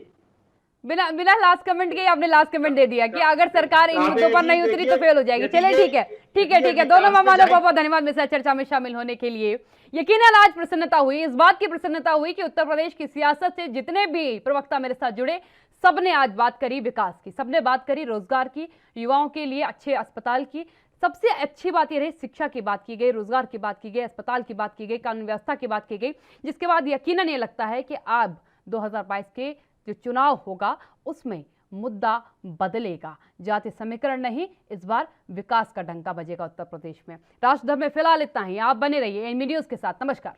Speaker 1: बिना लास्ट कमेंट के आपने लास्ट कमेंट दे दिया कि अगर सरकार इन मुद्दों पर नहीं उतरी तो फेल हो जाएगी। चलिए, ठीक है। दोनों मेहमानों को बहुत धन्यवाद मेरे साथ चर्चा में शामिल होने के लिए। यकीनन आज प्रसन्नता हुई, इस बात की प्रसन्नता हुई कि उत्तर प्रदेश की सियासत से जितने भी प्रवक्ता मेरे साथ जुड़े, सबने आज बात करी विकास की, सबने बात करी रोजगार की, युवाओं के लिए अच्छे अस्पताल की। सबसे अच्छी बात यह रही, शिक्षा की बात की गई, रोजगार की बात की गई, अस्पताल की बात की गई, कानून व्यवस्था की बात की गई, जिसके बाद यकीनन ये लगता है कि अब 2022 के जो चुनाव होगा उसमें मुद्दा बदलेगा। जाति समीकरण नहीं, इस बार विकास का डंका बजेगा उत्तर प्रदेश में। राष्ट्रधर्म में फिलहाल इतना ही। आप बने रहिए एनबी न्यूज के साथ। नमस्कार।